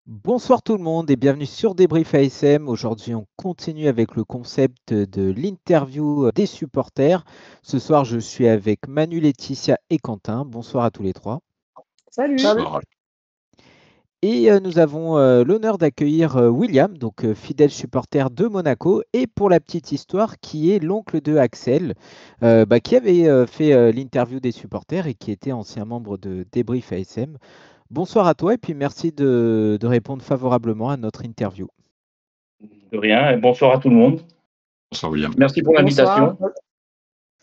Bonsoir tout le monde et bienvenue sur Débrief ASM. Aujourd'hui, on continue avec le concept de l'interview des supporters. Ce soir, je suis avec Manu, Laetitia et Quentin. Bonsoir à tous les trois. Salut. Bonsoir. Et nous avons l'honneur d'accueillir William, donc fidèle supporter de Monaco, et pour la petite histoire, qui est l'oncle de Axel, qui avait fait l'interview des supporters et qui était ancien membre de Débrief ASM. Bonsoir à toi et puis merci de répondre favorablement à notre interview. De rien, et bonsoir à tout le monde. Bonsoir William. Merci pour l'invitation.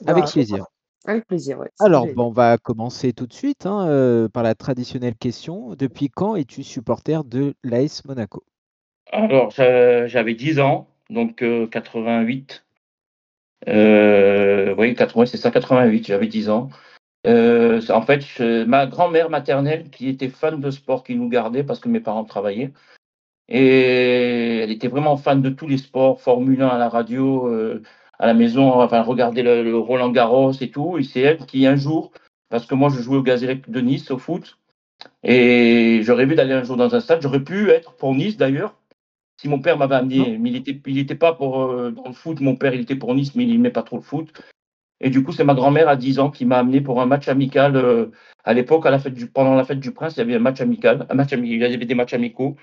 Avec plaisir. Avec plaisir, ouais. Alors, on va commencer tout de suite par la traditionnelle question. Depuis quand es-tu supporter de l'AS Monaco? Alors, j'avais 10 ans, donc 88. Oui, 80, c'est ça, 88, j'avais 10 ans. En fait, ma grand-mère maternelle, qui était fan de sport, qui nous gardait parce que mes parents travaillaient, et elle était vraiment fan de tous les sports, Formule 1 à la radio, à la maison, enfin, regarder le Roland Garros et tout. Et c'est elle qui, un jour, parce que moi, je jouais au Gazélec de Nice, au foot, et je rêvais d'aller un jour dans un stade. J'aurais pu être pour Nice, d'ailleurs, si mon père m'avait amené. Mais il était pas pour dans le foot. Mon père, il était pour Nice, mais il n'aimait pas trop le foot. Et du coup, c'est ma grand-mère à 10 ans qui m'a amené pour un match amical. À l'époque, pendant la fête du Prince, il y avait un match amical. Il y avait des matchs amicaux.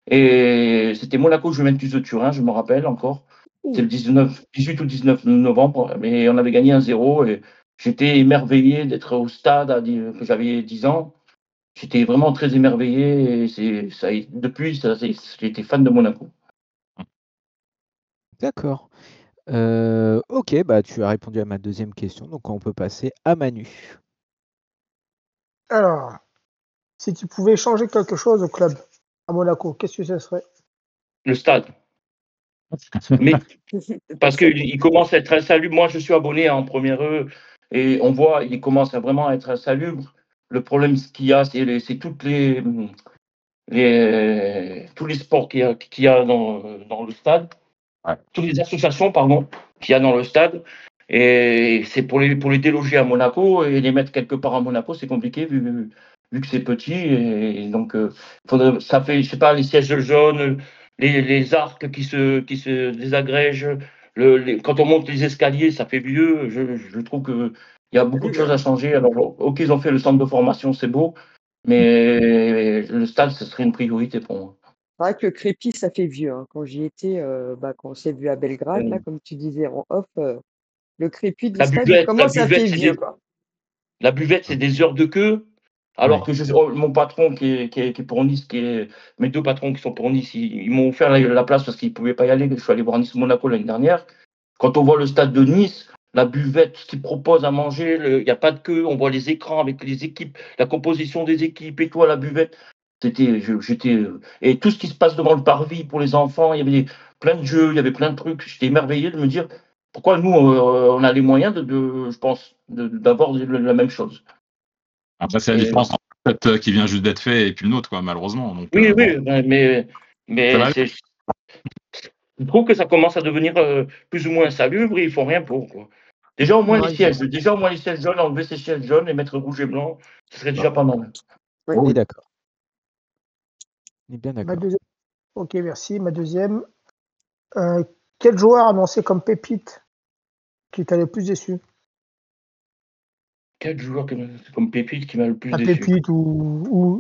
Et c'était Monaco-Juventus de Turin, je me rappelle encore. C'est le 18 ou 19 novembre, mais on avait gagné 1-0 et j'étais émerveillé d'être au stade que j'avais 10 ans. J'étais vraiment très émerveillé et depuis, j'ai été fan de Monaco. D'accord. Ok, tu as répondu à ma deuxième question, donc on peut passer à Manu. Alors, si tu pouvais changer quelque chose au club à Monaco, qu'est-ce que ce serait? Le stade. Mais parce qu'il commence à être insalubre. Moi, je suis abonné en première E et on voit, il commence à vraiment être insalubre. Le problème, ce qu'il y a, c'est tous les sports qu'il y a dans le stade, toutes les associations, pardon, qu'il y a dans le stade. Et c'est pour les déloger à Monaco et les mettre quelque part à Monaco, c'est compliqué vu que c'est petit. Et donc, ça fait, je sais pas, les sièges jaunes, les arcs qui se désagrègent. Quand on monte les escaliers, ça fait vieux. Je trouve qu'il y a beaucoup de choses à changer. Alors, ok, ils ont fait le centre de formation, c'est beau, mais le stade, ce serait une priorité pour moi. C'est vrai que le crépi, ça fait vieux. Hein. Quand j'y étais, quand on s'est vu à Belgrade, là, comme tu disais en off, le crépi du stade, il commence à faire vieux. La buvette, c'est des heures de queue. Alors que mon patron qui est pour Nice, mes deux patrons qui sont pour Nice, ils m'ont offert la place parce qu'ils ne pouvaient pas y aller. Je suis allé voir Nice-Monaco l'année dernière. Quand on voit le stade de Nice, la buvette, ce qu'ils proposent à manger, il n'y a pas de queue, on voit les écrans avec les équipes, la composition des équipes et toi, la buvette. Et tout ce qui se passe devant le parvis pour les enfants, il y avait plein de jeux, il y avait plein de trucs. J'étais émerveillé de me dire pourquoi nous, on a les moyens je pense, d'avoir la même chose. Après, c'est la différence entre le fait qui vient juste d'être fait et puis le nôtre, quoi, malheureusement. Donc, oui, mais je trouve que ça commence à devenir plus ou moins insalubre et ils font rien pour. Quoi. Déjà au moins les sièges jaunes, enlever ces sièges jaunes et mettre rouge et blanc, ce serait déjà pas mal. On est d'accord. On est bien d'accord. Ok, merci. Ma deuxième. Quel joueur annoncé comme pépite qui t'a le plus déçu? Quel joueur comme pépite qui m'a le plus déçu? Pépite ou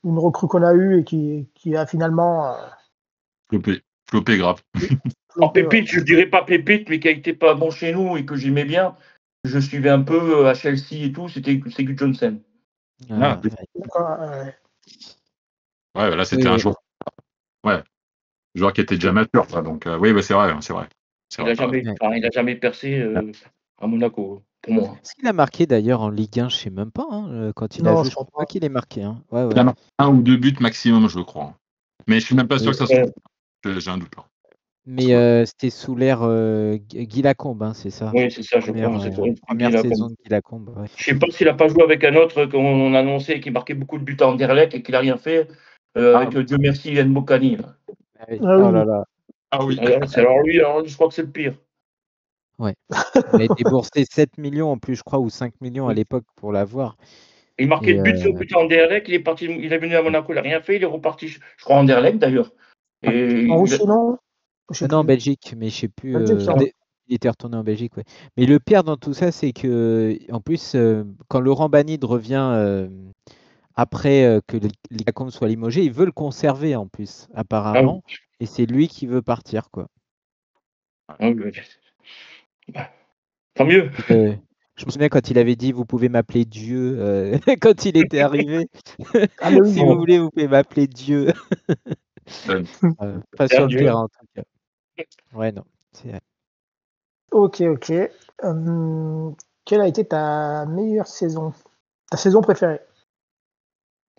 une recrue qu'on a eue et qui a finalement flopé grave. En pépite, je dirais pas pépite, mais qui a été pas bon chez nous et que j'aimais bien. Je suivais un peu à Chelsea et tout, c'était Sigurd Johnsen. Là, c'était un joueur. Ouais. Joueur qui était déjà mature, quoi. Donc oui, c'est vrai. Il n'a jamais percé à Monaco, pour moi. Est-ce qu'il a marqué d'ailleurs en Ligue 1? Je ne sais même pas. Quand il a joué, je crois pas qu'il ait marqué. Hein. Il a marqué 1 ou 2 buts maximum, je crois. Mais je suis même pas sûr que ça soit. J'ai un doute. Là. Mais c'était sous l'ère Guy Lacombe, c'est ça? Oui, c'est ça, je crois. C'est la première saison de Guy Lacombe. Ouais. Je ne sais pas s'il n'a pas joué avec un autre qu'on annonçait qui marquait beaucoup de buts à Anderlecht et qu'il n'a rien fait, avec Dieu merci Yann Bocani. Oh là là. Ah oui. Alors lui, je crois que c'est le pire. Ouais. Il a déboursé 7 millions en plus, je crois, ou 5 millions à l'époque pour l'avoir. Il marquait le but, c'était Anderlecht, il est venu à Monaco, il n'a rien fait, il est reparti, je crois, en Anderlecht d'ailleurs. Et En Russie, non? Non, en Belgique, mais je sais plus. Belgique, ça. Il était retourné en Belgique, ouais. Mais le pire dans tout ça, c'est que, en plus, quand Laurent Banide revient après que Lacombe soit limogé, il veut le conserver en plus, apparemment, et c'est lui qui veut partir, quoi. Tant mieux. Je me souviens quand il avait dit vous pouvez m'appeler Dieu quand il était arrivé. Si vous voulez, vous pouvez m'appeler Dieu. Pas sur le terrain en tout cas. Ouais, non. Ok. Quelle a été ta meilleure saison? Ta saison préférée?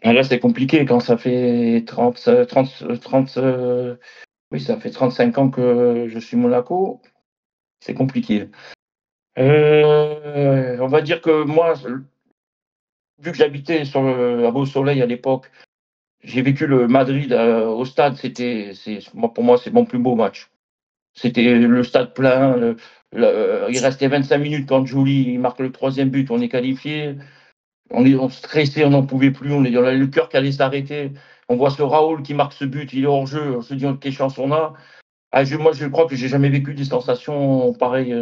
Là, c'est compliqué quand ça fait 30 oui, ça fait 35 ans que je suis Monaco. C'est compliqué. On va dire que moi, vu que j'habitais à Beau-Soleil à l'époque, j'ai vécu le Madrid au stade. Pour moi, c'est mon plus beau match. C'était le stade plein. Il restait 25 minutes quand Juli marque le 3e but. On est qualifié. On stressait, on n'en pouvait plus. On a le cœur qui allait s'arrêter. On voit ce Raoul qui marque ce but. Il est hors jeu. On se dit quelle chance on a. Moi, je crois que j'ai jamais vécu des sensations pareilles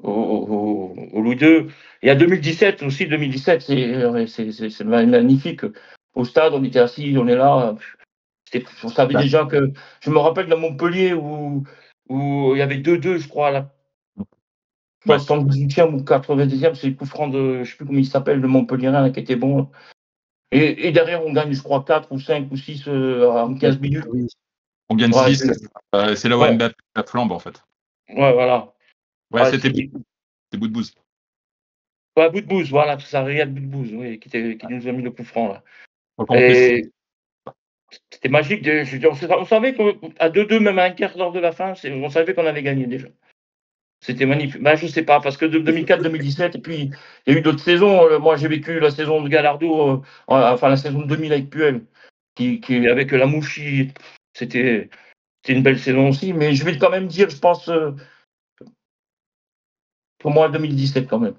au Louis II. Et à 2017 aussi, 2017, c'est magnifique. Au stade, on était assis, on est là. On savait déjà que. Je me rappelle de Montpellier où il y avait 2-2, je crois, à la 78e ou 90e. C'est le coup franc de. Je ne sais plus comment il s'appelle, le Montpellierin, qui était bon. Et derrière, on gagne, je crois, 4 ou 5 ou 6 en 15 minutes. Oui. On gagne 6. C'est là où Mbappé la flambe, en fait. Ouais, voilà. Ouais, c'était Boudbouz. Ouais, Boudbouz, voilà, ça Riyad Boudbouz, oui, qui nous a mis le coup franc, là. C'était magique. On savait qu'à 2-2, même à un quart d'heure de la fin, on savait qu'on avait gagné déjà. C'était magnifique. Je ne sais pas, parce que de 2004-2017, et puis il y a eu d'autres saisons. Moi, j'ai vécu la saison de Gallardo, enfin la saison de 2000 avec Puel, qui avec la Mouchi. C'était une belle saison aussi. Mais je vais quand même dire, je pense, pour moi, 2017 quand même.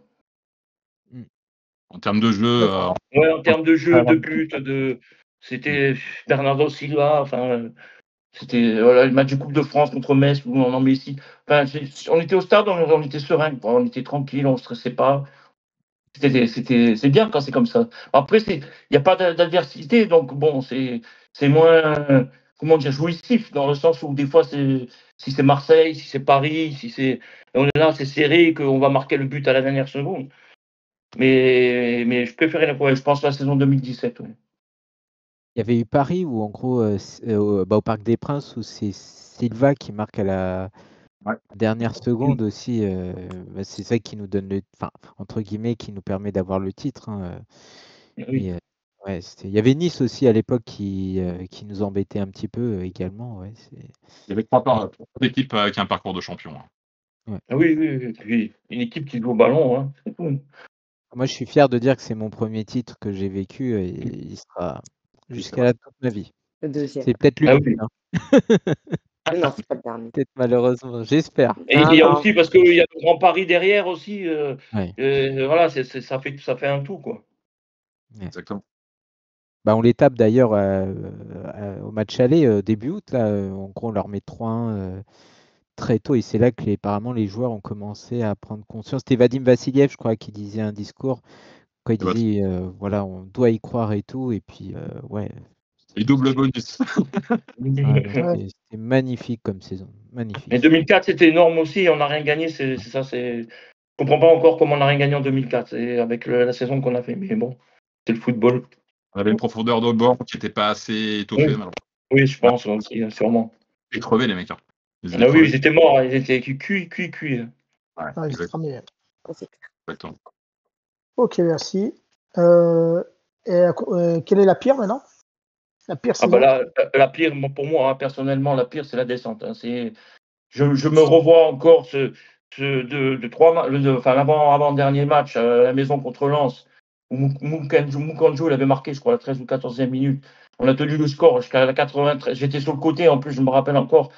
En termes de jeu. Ouais, en termes de jeu, de but, c'était Bernardo Silva, enfin. C'était le match de Coupe de France contre Metz où on en Messi. Enfin, on était au stade, on était serein, on était tranquille, on ne stressait pas. C'est bien quand c'est comme ça. Après, il n'y a pas d'adversité, donc bon, c'est moins, comment dire, jouissif, dans le sens où des fois, si c'est Marseille, si c'est Paris, on est là, c'est serré, qu'on va marquer le but à la dernière seconde. Mais je préférais je pense la saison 2017. Ouais. Il y avait eu Paris où en gros au Parc des Princes où c'est Silva qui marque à la dernière seconde aussi. C'est ça qui nous donne entre guillemets qui nous permet d'avoir le titre. Oui. Il y avait Nice aussi à l'époque qui nous embêtait un petit peu également. Ouais, il y avait 3 équipes avec un parcours de champion. Ouais. Oui. Une équipe qui joue au ballon, hein. C'est tout. Moi, je suis fier de dire que c'est mon premier titre que j'ai vécu et il sera jusqu'à la toute ma vie. Le deuxième. C'est peut-être lui. Oui. Non, c'est pas le dernier. Peut-être malheureusement, j'espère. Et il y a aussi, parce qu'il y a le Grand Paris derrière aussi. Voilà, ça fait un tout, quoi. Exactement. On les tape d'ailleurs au match aller début août. Là, en gros, on leur met 3-1 très tôt et c'est là que apparemment les joueurs ont commencé à prendre conscience. C'était Vadim Vassiliev, je crois, qui disait un discours. Quand il disait voilà, on doit y croire et tout. Et puis, Et double bonus. C'était magnifique comme saison. Magnifique. Et 2004, c'était énorme aussi. On n'a rien gagné. C'est ça. Je comprends pas encore comment on n'a rien gagné en 2004 avec la saison qu'on a fait. Mais bon, c'est le football. On avait une profondeur de bord qui n'était pas assez étoffée. Oui, je pense aussi, sûrement. Ils crevaient, les mecs. Oui, ils étaient morts. Ils étaient cuits. Ouais, ils étaient cramés. Exactement. Ok, merci. Quelle est la pire maintenant? La pire saison? La pire, pour moi, personnellement, la pire, c'est la descente. Hein. Je me revois encore l'avant-dernier match à la maison contre Lens, où Mukanjo il avait marqué, je crois, à la 13 ou 14e minute. On a tenu le score jusqu'à la 93. J'étais sur le côté, en plus, je me rappelle encore.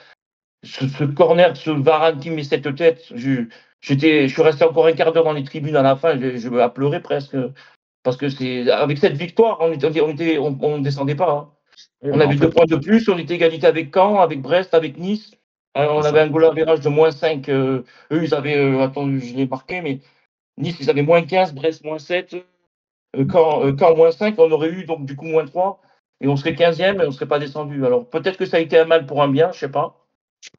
Ce corner, ce Varane qui met cette tête, je suis resté encore un quart d'heure dans les tribunes à la fin, je à pleurer presque. Parce que avec cette victoire, on ne descendait pas. Hein. On avait 2 points de plus, on était égalité avec Caen, avec Brest, avec Nice. On avait un goal average de -5. Eux, ils avaient, attends, je l'ai marqué, mais Nice, ils avaient -15, Brest -7, Caen -5. On aurait eu donc du coup -3. Et on serait 15e et on ne serait pas descendu. Alors peut-être que ça a été un mal pour un bien, je ne sais pas.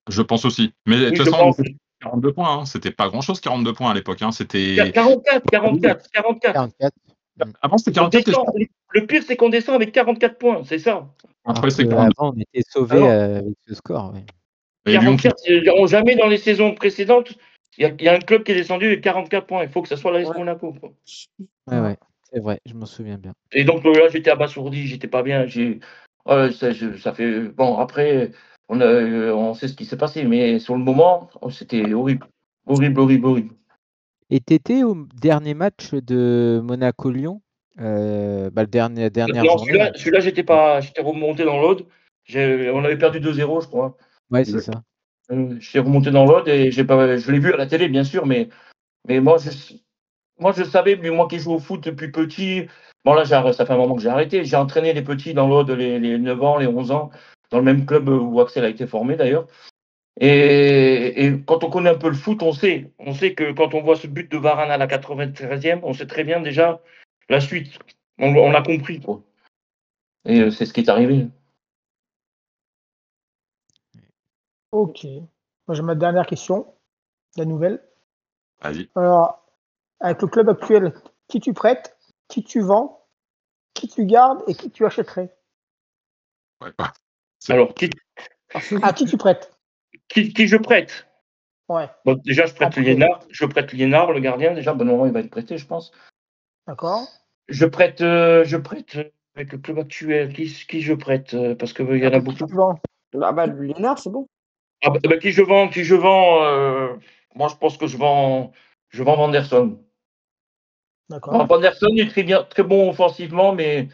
Je pense aussi. Mais de toute façon, 42 points, hein. C'était pas grand-chose, 42 points à l'époque. Hein. C'était 44. 44. Avant, c'était 44. Le pire, c'est qu'on descend avec 44 points, c'est ça. Après, c'est Avant, on était sauvés avec ce score. Ouais. 44, jamais dans les saisons précédentes, il y a un club qui est descendu avec 44 points. Il faut que ce soit l'AS Monaco. Quoi. Ouais, c'est vrai, je m'en souviens bien. Et donc là, j'étais abasourdi, j'étais pas bien. Ça fait. Bon, après, on sait ce qui s'est passé, mais sur le moment, c'était horrible. Horrible. Et t'étais au dernier match de Monaco-Lyon, la dernière journée. Celui-là, j'étais remonté dans l'Aude. On avait perdu 2-0, je crois. Ouais, c'est ça. J'étais remonté dans l'Aude et je l'ai vu à la télé, bien sûr, mais moi, je savais, mais moi qui joue au foot depuis petit, bon là, ça fait un moment que j'ai arrêté. J'ai entraîné les petits dans l'Aude, les 9 ans, les 11 ans, dans le même club où Axel a été formé d'ailleurs. Et quand on connaît un peu le foot, on sait que quand on voit ce but de Varane à la 93e, on sait très bien déjà la suite. On l'a compris, quoi. Et c'est ce qui est arrivé. Ok. Moi, j'ai ma dernière question, la nouvelle. Vas-y. Alors, avec le club actuel, qui tu prêtes, qui tu vends, qui tu gardes et qui tu achèterais? Ouais. Alors, À qui tu prêtes? Qui je prête? Ouais. Bon, déjà, je prête Liénard, le gardien. Déjà, Benoît, il va être prêté, je pense. D'accord. Je prête avec le club actuel. Qui je prête? Parce qu'il y en a beaucoup. Qui tu vends? Liénard, c'est bon. Qui je vends, moi, je pense que je vends Vanderson. D'accord. Vanderson est très bon offensivement, mais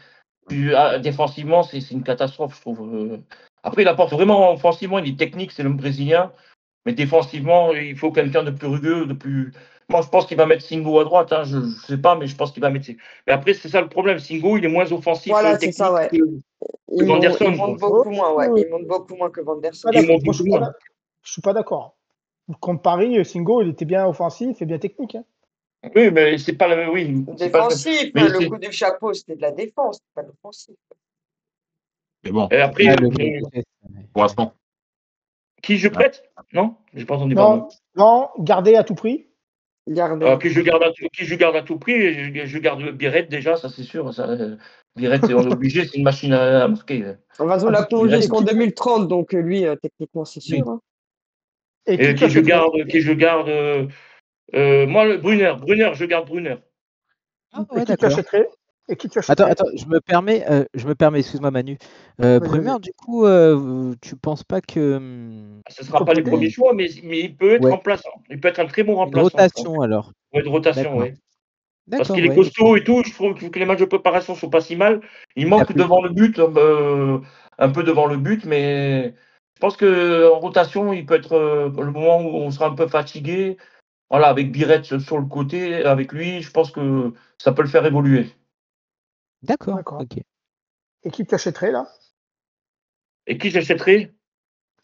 défensivement, c'est une catastrophe, je trouve. Après, il apporte vraiment offensivement, il est technique, c'est le Brésilien. Mais défensivement, il faut quelqu'un de plus rugueux, de plus. Moi, je pense qu'il va mettre Singo à droite. Hein, je ne sais pas, mais je pense qu'il va mettre. Mais après, c'est ça le problème. Singo, il est moins offensif. Voilà, c'est ça, ouais. Que Vanderson. Il monte beaucoup moins, ouais. Il monte beaucoup moins que Vanderson. Je suis pas d'accord. Contre Paris, Singo, il était bien offensif et bien technique. Hein. Oui, mais c'est pas le. Oui. Défensif. Le coup du chapeau, c'était de la défense, pas l'offensif. Mais bon. Et après, pour l'instant. Qui je prête? Non, j'ai pas entendu parler. Non, garder à tout prix. Qui je garde à tout prix, je garde Biret déjà, ça c'est sûr. Biret, on est obligé, c'est une machine à marquer. On va la congé jusqu'en 2030, donc lui, techniquement, c'est sûr. Hein. Et qui je garde moi, le Brunner, je garde Brunner. Ah, ouais, d'accord. Et qui tu achèterais? Attends, je me permets, excuse-moi Manu. Brunner, du coup, tu penses pas que. Ce ne sera pas les premiers choix, mais il peut être remplaçant. Il peut être un très bon remplaçant. De rotation alors. Oui, de rotation, oui. Parce qu'il est ouais, costaud et tout, je trouve que les matchs de préparation ne sont pas si mal. Il manque devant le but, un peu devant le but, mais je pense qu'en rotation, il peut être le moment où on sera un peu fatigué. Voilà, avec Biret sur le côté, avec lui, je pense que ça peut le faire évoluer. D'accord. Ok. Et qui tu achèterais là? Et qui j'achèterais?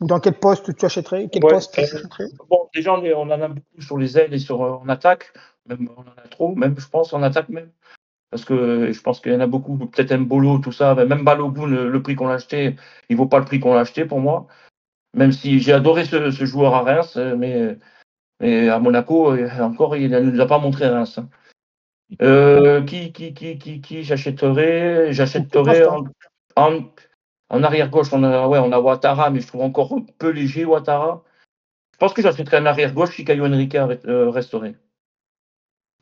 Dans quel poste tu achèterais? Poste tu achèterais? Bon, déjà, on en a beaucoup sur les ailes et en attaque. Même, on en a trop, même, je pense, en attaque même. Parce que je pense qu'il y en a beaucoup, peut-être Mbolo, tout ça. Même Balogun, le prix qu'on l'a acheté, il ne vaut pas le prix qu'on l'a acheté pour moi. Même si j'ai adoré ce joueur à Reims, mais à Monaco, encore, il ne nous a pas montré Reims. Hein. Qui j'achèterais? J'achèterais en arrière-gauche, on a Ouattara, mais je trouve encore un peu léger, Ouattara. Je pense que j'achèterais un arrière-gauche si Caio Henrique resterait.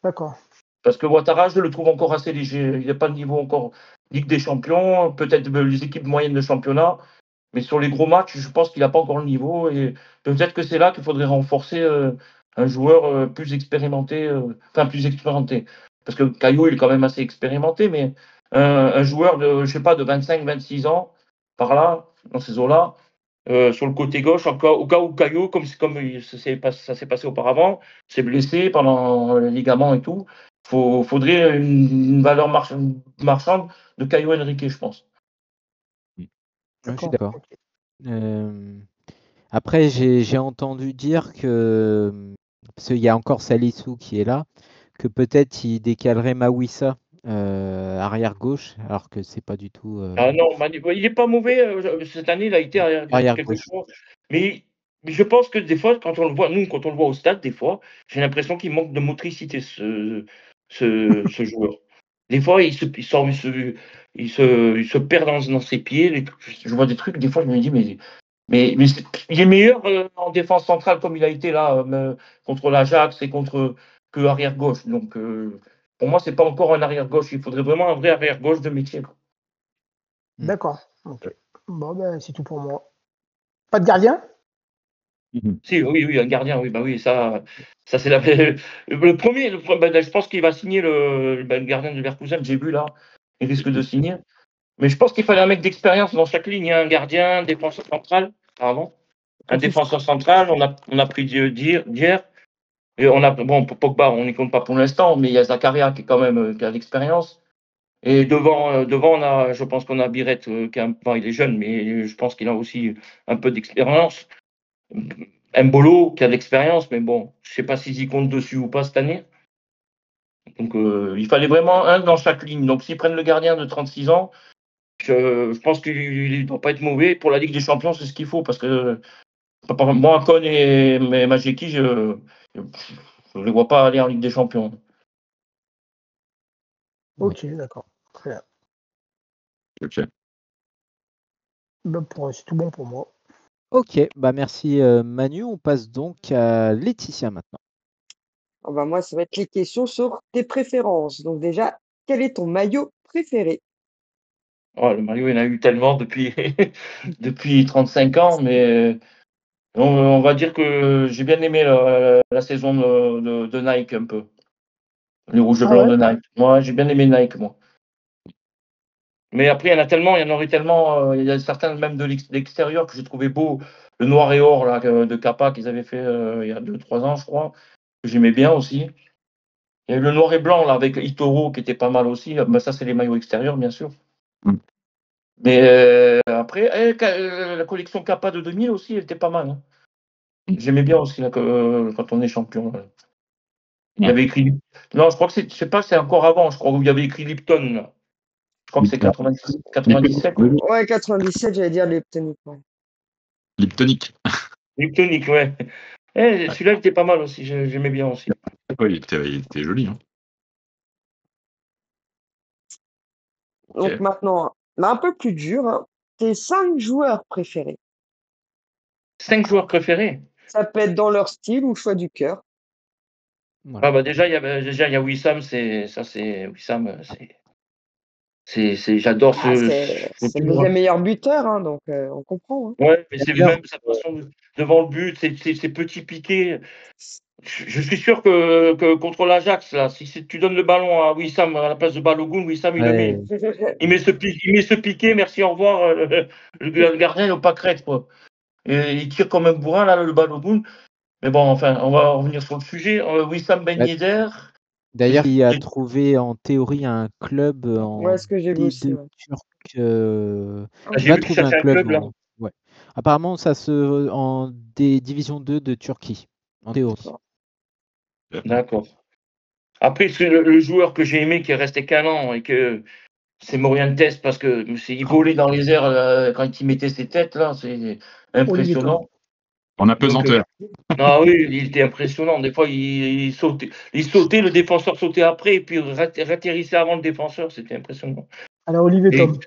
D'accord. Parce que Ouattara, je le trouve encore assez léger. Il n'a pas de niveau encore Ligue des Champions, peut-être les équipes moyennes de championnat, mais sur les gros matchs, je pense qu'il n'a pas encore le niveau. Et peut-être que c'est là qu'il faudrait renforcer un joueur plus expérimenté. Parce que Caio, il est quand même assez expérimenté, mais un joueur de 25-26 ans, par là, dans ces eaux-là, sur le côté gauche, au cas où Caio, comme ça s'est passé auparavant, s'est blessé pendant les ligaments et tout. faudrait une valeur marchande de Caio Henrique, je pense. Ouais, je suis d'accord. Après, j'ai entendu dire que, parce qu'il y a encore Salissou qui est là, que peut-être il décalerait Mawissa arrière gauche, alors que c'est pas du tout Ah non, il n'est pas mauvais. Cette année, il a été arrière quelques gauche. fois. Mais je pense que des fois, quand on le voit au stade, des fois, j'ai l'impression qu'il manque de motricité, ce joueur. Des fois, il se perd dans ses pieds. Je vois des trucs, des fois, je me dis, mais il est meilleur en défense centrale comme il a été là contre l'Ajax et que arrière gauche. Donc, pour moi, c'est pas encore un arrière gauche. Il faudrait vraiment un vrai arrière gauche de métier. D'accord. Ok. Bon, ben, c'est tout pour moi. Pas de gardien? Si, oui, un gardien, oui, bah oui, ça c'est le premier. Je pense qu'il va signer le gardien de Leverkusen. J'ai vu là, il risque de signer. Mais je pense qu'il fallait un mec d'expérience dans chaque ligne, un gardien, un défenseur central, pardon. Un défenseur central, on a pris Dier. Et pour Pogba, on n'y compte pas pour l'instant, mais il y a Zakaria qui est quand même qui a de l'expérience. Et devant, je pense qu'on a Biret, il est jeune, mais je pense qu'il a aussi un peu d'expérience. Mbolo qui a de l'expérience, mais bon, je ne sais pas s'ils y comptent dessus ou pas cette année. Donc il fallait vraiment un dans chaque ligne. Donc s'ils prennent le gardien de 36 ans, je pense qu'il ne doit pas être mauvais. Pour la Ligue des Champions, c'est ce qu'il faut, parce que moi, Kon et Majeki, je ne les vois pas aller en Ligue des Champions. Ok, d'accord. Très bien. Ok. Ben, c'est tout bon pour moi. Ok, bah merci Manu. On passe donc à Laetitia maintenant. Ah bah moi, ça va être les questions sur tes préférences. Donc déjà, quel est ton maillot préféré? Oh, le maillot, il y en a eu tellement depuis, depuis 35 ans, mais on va dire que j'ai bien aimé la saison de Nike un peu. Les rouges et Ah blancs ouais? de Nike. Moi, j'ai bien aimé Nike, moi. Mais après, il y en a tellement, il y en aurait tellement. Il y a certains même de l'extérieur que j'ai trouvé beau. Le noir et or là, de Kappa qu'ils avaient fait il y a 2-3 ans, je crois, que j'aimais bien aussi. Il y a eu le noir et blanc là, avec Itoro qui était pas mal aussi. Ben, ça, c'est les maillots extérieurs, bien sûr. Mais après, la collection Kappa de 2000 aussi, elle était pas mal. Hein. J'aimais bien aussi là, quand on est champion. Il y avait écrit. Non, je crois que je sais pas, c'est encore avant. Je crois où il y avait écrit Lipton. Là. Je crois que c'est 97. Ouais, 97, j'allais dire les Liptonic. Ouais. Liptonic. Liptonic, ouais. Celui-là, il était pas mal aussi. J'aimais bien aussi. Ouais, il était joli. Hein. Donc Ok. maintenant, un peu plus dur, hein, tes 5 joueurs préférés. 5 joueurs préférés. Ça peut être dans leur style ou choix du cœur. Voilà. Ah bah déjà il y a Wissam, Wissam, j'adore C'est le deuxième meilleur buteur, hein, donc on comprend. Hein. Ouais, mais c'est même sa façon devant le but, ces petits piqués. Je suis sûr que contre l'Ajax, là, si tu donnes le ballon à Wissam à la place de Balogun, Wissam il le met. Il met ce piqué, merci, au revoir. Le gardien il n'a pas crête, quoi. Et il tire comme un bourrin là, le Balogun. Mais bon, enfin, on va revenir sur le sujet. Wissam Ben Yedder. D'ailleurs, il a trouvé en théorie un club en Ouais, ce que j'ai vu aussi. D2 Ouais. turc. J'ai Va vu qu'il trouver un cherchait un club. club là. Ouais. Apparemment, ça se en division 2 de Turquie, en théorie. D'accord. Après, le joueur que j'ai aimé qui est resté qu'un an et que c'est Morientes parce que il volait dans les airs quand il mettait ses têtes là, c'est impressionnant. En apesanteur. Ah oui, il était impressionnant. Des fois, il sautait, le défenseur sautait après et puis ratterrissait avant le défenseur. C'était impressionnant. Alors, Olivier Tom.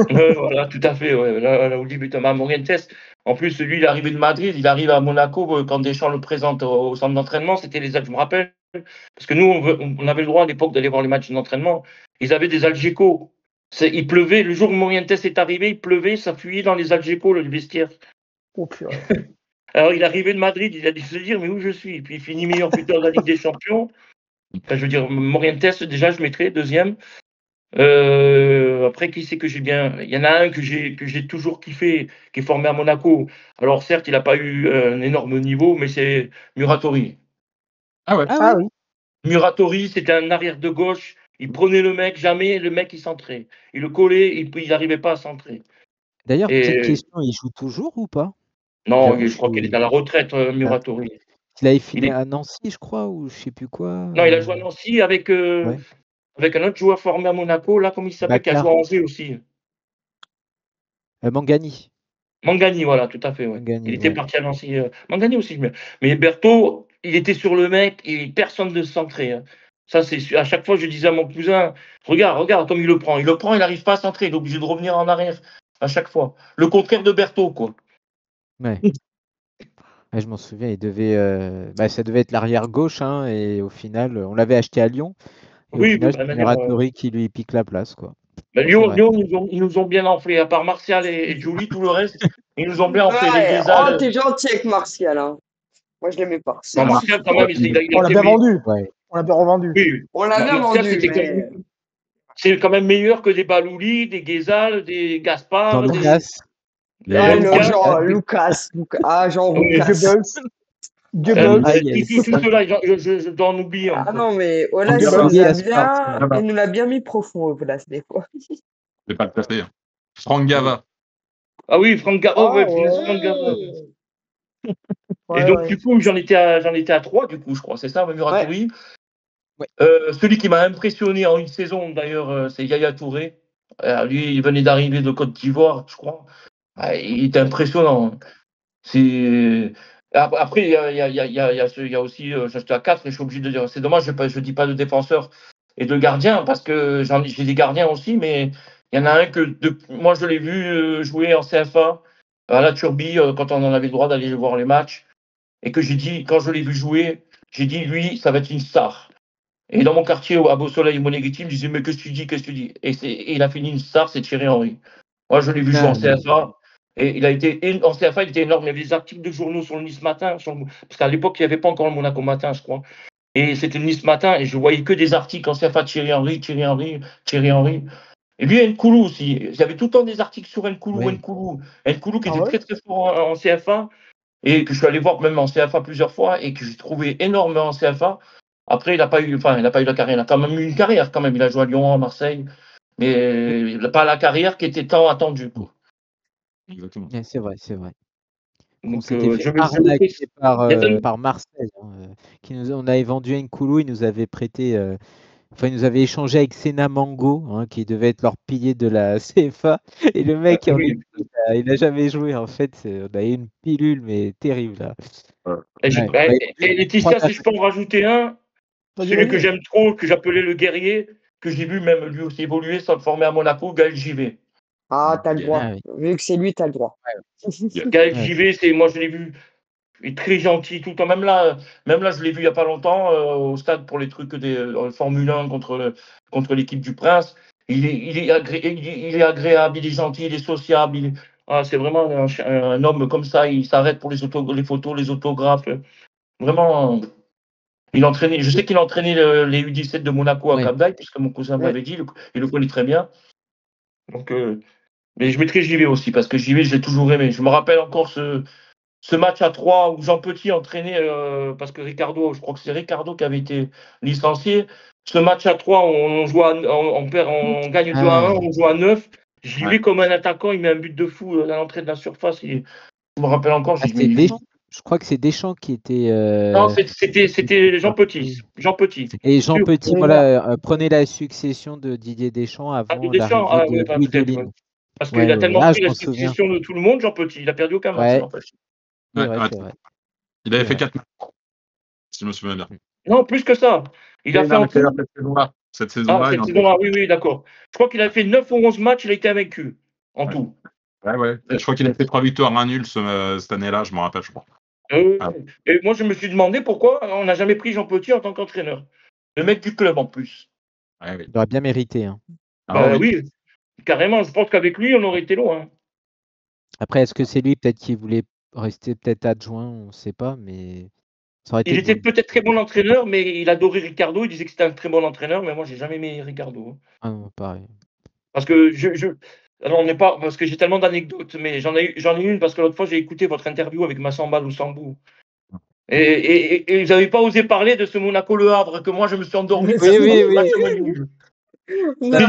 Voilà, tout à fait. Ouais. Là, Olivier Tom à Morientes. En plus, lui, il est arrivé de Madrid, il arrive à Monaco quand Deschamps le présente au centre d'entraînement. C'était je me rappelle. Parce que nous, on avait le droit à l'époque d'aller voir les matchs d'entraînement. Ils avaient des Algeco. Il pleuvait. Le jour où Morientes est arrivé, il pleuvait, ça fuyait dans les Algeco, le vestiaire. Oh, purée. Alors, il est arrivé de Madrid, il a dû se dire, mais où je suis? Puis il finit meilleur buteur de la Ligue des Champions. Enfin, je veux dire, Morientes, déjà, je mettrais deuxième. Après, qui c'est que j'ai bien? Il y en a un que j'ai toujours kiffé, qui est formé à Monaco. Alors, certes, il n'a pas eu un énorme niveau, mais c'est Muratori. Ah ouais. Ah oui. Muratori, c'était un arrière de gauche. Il prenait le mec, jamais le mec il centrait. Il le collait, il n'arrivait pas à centrer. D'ailleurs, petite Et question, il joue toujours ou pas? non, J'avoue, je crois qu'il est à la retraite, Muratori. il avait Il fini est... à Nancy, je crois, ou je sais plus quoi. Non, il a joué à Nancy avec Ouais. un autre joueur formé à Monaco, là, comme il s'appelle, qui a Bakar. joué à Angers aussi. Mangani. Mangani, voilà, tout à fait. Ouais. Mangani, Il était ouais. parti à Nancy. Mangani aussi. Mais Berthaud, il était sur le mec et personne ne se centrait. Hein. Ça, c'est à chaque fois, je disais à mon cousin, regarde comme il le prend. Il le prend, il n'arrive pas à centrer. Il est obligé de revenir en arrière à chaque fois. Le contraire de Berthaud, quoi. Ouais. Ouais, je m'en souviens, il devait, ça devait être l'arrière gauche, hein, et au final, on l'avait acheté à Lyon, et au Oui, final, de la c'est manière. Muratori qui lui pique la place, quoi. Ben, C'est Lyon, vrai. ils nous ont bien enflé. À part Martial et Julie, tout le reste, ils nous ont bien enflé. Les Ouais, Guézal. oh, t'es gentil avec Martial. Hein. Moi, je l'aimais pas. Non, Martial, quand même, il a On l'a été bien vendu. Ouais. On l'a bien revendu. Oui, On l'a bien Martial, vendu, mais... c'est quand même meilleur que des Balouli, des Guézal, des Gaspard, Jean des. Lucas. Ah non, Lucas. genre Lucas. Ah, Jean Oui, Lucas. Goebbels. Ah, yes. Tout cela, je dois en oublier Ah encore. non, mais Olas, Goebbels, il nous l'a bien mis profond, Olas, des fois. Je vais pas le placer. Hein. Franck Gava. Ah oui, Franck Gava. Oh, ouais, ouais. Franck Gava. Ouais, Et donc, ouais. du coup, j'en étais à 3, du coup, je crois. C'est ça, Muratori. Ouais. Celui qui m'a impressionné en une saison, d'ailleurs, c'est Yaya Touré. Lui, il venait d'arriver de Côte d'Ivoire, je crois. Il était impressionnant. C'est... Après, il y a aussi, j'étais à 4 et je suis obligé de dire, c'est dommage, je ne dis pas de défenseur et de gardien, parce que j'ai des gardiens aussi, mais il y en a un que moi je l'ai vu jouer en CFA à la Turbie quand on en avait le droit d'aller voir les matchs, et que j'ai dit, quand je l'ai vu jouer, j'ai dit, lui, ça va être une star. Et dans mon quartier, à Beau-Soleil, Monéguiti, me disait, mais qu'est-ce que tu dis? Et il a fini une star, c'est Thierry Henry. Moi, je l'ai vu jouer en CFA. Et il a été en CFA, il était énorme. Il y avait des articles de journaux sur le Nice Matin, parce qu'à l'époque, il n'y avait pas encore le Monaco Matin, je crois. Et c'était le Nice Matin, et je voyais que des articles en CFA, Thierry Henry. Et lui, Nkoulou aussi. Il y avait tout le temps des articles sur Nkoulou. Nkoulou qui était très très fort en CFA, et que je suis allé voir même en CFA plusieurs fois, et que j'ai trouvé énorme en CFA. Après, il n'a pas eu la carrière. Il a quand même eu une carrière, quand même. Il a joué à Lyon, à Marseille, mais il n'a pas la carrière qui était tant attendue. Exactement. C'est vrai, c'est vrai. On Donc, s'était fait arnaquer par Marseille, on avait vendu Nkoulou, ils nous avaient prêté, ils nous avaient échangé avec Sena Mango, qui devait être leur pilier de la CFA, et le mec, il n'a jamais joué, en fait, on a eu une pilule, mais terrible, là. Et Laetitia, si je peux en rajouter un, celui que j'aime trop, que j'appelais le guerrier, que j'ai vu même lui aussi évoluer, sans le former à Monaco, Gaël Givet. Ah, t'as le droit. Vu que c'est lui, t'as le droit. Gaël Givet, moi je l'ai vu, il est très gentil tout le temps. Même là, je l'ai vu il n'y a pas longtemps au stade pour les trucs des Formule 1 contre l'équipe du Prince. Il est agréable, il est gentil, il est sociable. C'est vraiment un homme comme ça. Il s'arrête pour les photos, les autographes. Vraiment, il entraînait. Je sais qu'il entraînait les U17 de Monaco à Cap d'Aille, puisque mon cousin m'avait dit. Il le connaît très bien. Donc, mais je mettrais JV aussi, parce que JV, je l'ai toujours aimé. Je me rappelle encore ce match à 3 où Jean Petit entraînait, parce que Ricardo, je crois que c'est Ricardo qui avait été licencié. Ce match à 3, on gagne 2-1, on joue à 9. J'y vais comme un attaquant, il met un but de fou à l'entrée de la surface. Je me rappelle encore. Je crois que c'est Deschamps qui était. Non, c'était Jean Petit. Et Jean Petit, prenait la succession de Didier Deschamps avant l'arrivée de Louis Delisle. Parce qu'il a tellement pris la succession de tout le monde, Jean Petit. Il a perdu aucun match. C'est vrai. Il avait fait 4 matchs, si je me souviens bien. Non, plus que ça. Il a fait en tout. Cette saison-là. Oui, d'accord. Je crois qu'il a fait 9 ou 11 matchs, il a été invaincu en tout. Ouais. Je crois qu'il a fait 3 victoires, 1 nul cette année-là, je me rappelle, je crois. Et moi, je me suis demandé pourquoi on n'a jamais pris Jean Petit en tant qu'entraîneur. Le mec du club en plus. Il aurait bien mérité. Hein. Oui, carrément. Je pense qu'avec lui, on aurait été loin. Après, est-ce que c'est lui peut-être qui voulait rester peut-être adjoint? On ne sait pas, mais ça aurait été. Il était peut-être très bon entraîneur, mais il adorait Ricardo. Il disait que c'était un très bon entraîneur, mais moi, j'ai jamais aimé Ricardo. Ah non, pareil. Parce que alors, on n'est pas, parce que j'ai tellement d'anecdotes, mais j'en ai une parce que l'autre fois j'ai écouté votre interview avec Massamba Lusambou. Et ils n'avaient pas osé parler de ce Monaco-Le Havre, que moi, je me suis endormi. Oui.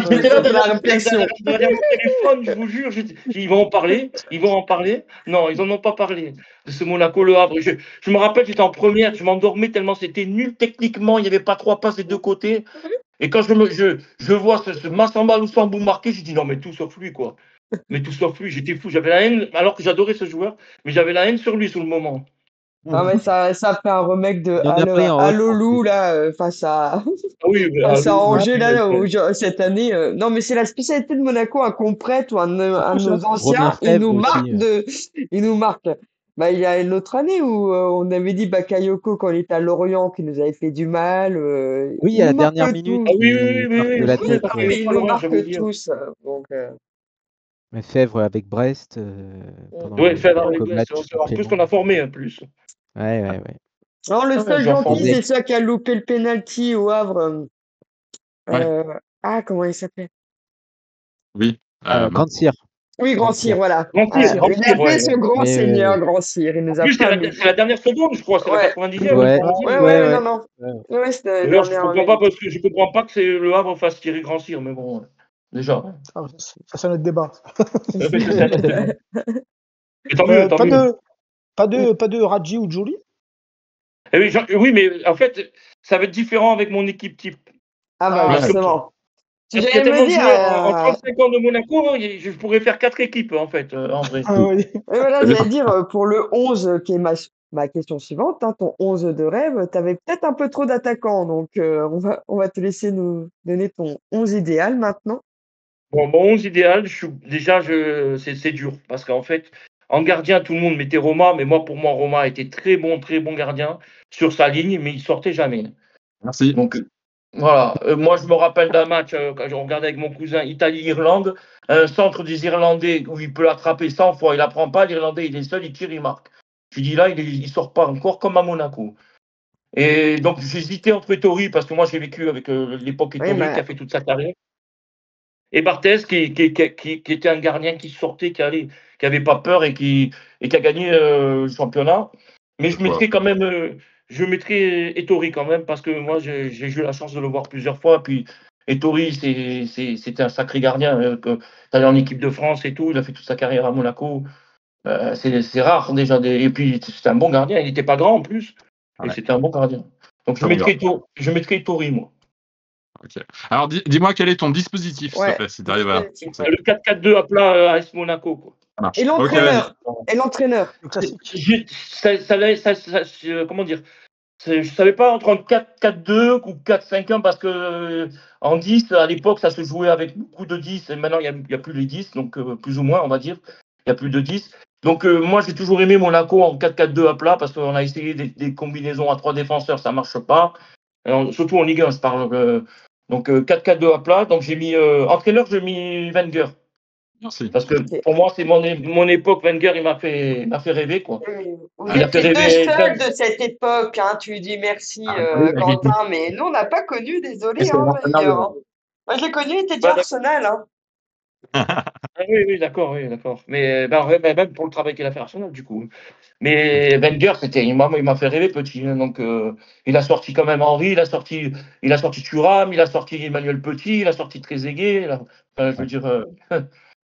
J'étais là derrière mon téléphone, je vous jure. Ils vont en parler. Non, ils n'en ont pas parlé de ce Monaco-Le Havre. Je me rappelle, j'étais en première, je m'endormais tellement c'était nul techniquement, il n'y avait pas 3 passes des deux côtés. Et quand je vois ce Massamba Lusambo marqué, j'ai dit non, mais tout sauf lui, quoi. Mais tout sauf lui, j'étais fou. J'avais la haine, alors que j'adorais ce joueur, mais j'avais la haine sur lui sur le moment. Ah mais ça fait un remake de Il y en a pris en Allo retour, Lou là face à Ah oui, face à Angers là oui. cette année. Non mais c'est la spécialité de Monaco, un qu'on prête ou un de nos anciens, Romain Fèvre aussi. il nous marque. Bah il y a l'autre année où on avait dit Bakayoko quand il était à Lorient qui nous avait fait du mal. Oui, il à la nous marque dernière minute, tous. il marque de la Oui, tête. non, mais il nous marque tous. Donc Mais Fèvre avec Brest, pendant Oui, Fèvre avec quelques Brest. matchs En plus, on a formé en plus. Ouais. non, le seul gentil, formé. c'est celui qui a loupé le penalty au Havre. Comment il s'appelait? Oui. Grand Cyr. Oui, Grand Cyr, voilà. Grand Cyr, Il a fait ce grand seigneur, Grand Cyr. Il nous a En plus, pas c'est la dernière seconde, je crois. C'est la 90e. Ouais. Non. Ouais, c'était la D'ailleurs, je dernière comprends pas parce que je comprends pas que c'est le Havre fasse tirer Grand Cyr, mais bon, déjà. Ça, c'est notre débat. Et tant mieux, tant mieux. Pas de Radji ou Jolie? Oui, mais en fait, ça va être différent avec mon équipe type. Ah bah justement. Il y a tellement de joueurs en 35 ans de Monaco, je pourrais faire 4 équipes en fait, en vrai. Oui. Et voilà, j'allais dire, pour le 11, qui est ma question suivante, hein, ton 11 de rêve, tu avais peut-être un peu trop d'attaquants, donc on va te laisser nous donner ton 11 idéal maintenant. Bon, mon 11 idéal, c'est dur, parce qu'en fait, en gardien, tout le monde mettait Roma, mais pour moi, Roma était très bon gardien sur sa ligne, mais il sortait jamais. Merci. Donc, voilà. Moi, je me rappelle d'un match, quand je regardais avec mon cousin, Italie-Irlande, un centre des Irlandais où il peut l'attraper 100 fois, il ne l'apprend pas, l'Irlandais, il est seul, il tire, il marque. Je dis là, il sort pas encore comme à Monaco. Et donc, j'hésitais entre Ettori, parce que moi, j'ai vécu avec l'époque Ettori, qui a fait toute sa carrière, et Barthez, qui était un gardien qui sortait, qui avait pas peur et qui a gagné le championnat. Mais je mettrais quand même, Ettori quand même, parce que moi, j'ai eu la chance de le voir plusieurs fois. Puis Ettori, c'était un sacré gardien. Allé en équipe de France et tout, il a fait toute sa carrière à Monaco. C'est rare déjà. Et puis, c'était un bon gardien. Il n'était pas grand en plus. Et c'était un bon gardien. Donc, je mettrais Ettori, moi. Okay. Alors, dis-moi quel est ton dispositif, s'il te plaît, si tu arrives à... Le 4-4-2 à plat à AS Monaco. Quoi. Et l'entraîneur. Comment dire? Je ne savais pas entre un 4-4-2 ou 4-5-1 parce que en 10, à l'époque, ça se jouait avec beaucoup de 10. Et maintenant, il n'y a plus les 10, donc plus ou moins, on va dire. Il n'y a plus de 10. Donc, moi, j'ai toujours aimé Monaco en 4-4-2 à plat parce qu'on a essayé des combinaisons à 3 défenseurs, ça ne marche pas. Alors, surtout en Ligue 1, je parle. Donc 4-4-2 à plat. Donc j'ai mis entraîneur, j'ai mis Wenger. Merci. Parce que pour moi, c'est mon époque. Wenger, il m'a fait rêver, quoi. Vous êtes les deux seuls de cette époque, hein. Tu dis merci, Quentin, mais nous, on n'a pas connu, désolé, Wenger. Moi, je l'ai connu, il était déjà Arsenal. Oui, d'accord. Mais même pour le travail qu'il a fait à Arsenal, du coup. Mais Wenger, il m'a fait rêver petit. Donc, il a sorti quand même Henry, il a sorti Thuram, il a sorti Emmanuel Petit, il a sorti Trezeguet. Je veux dire,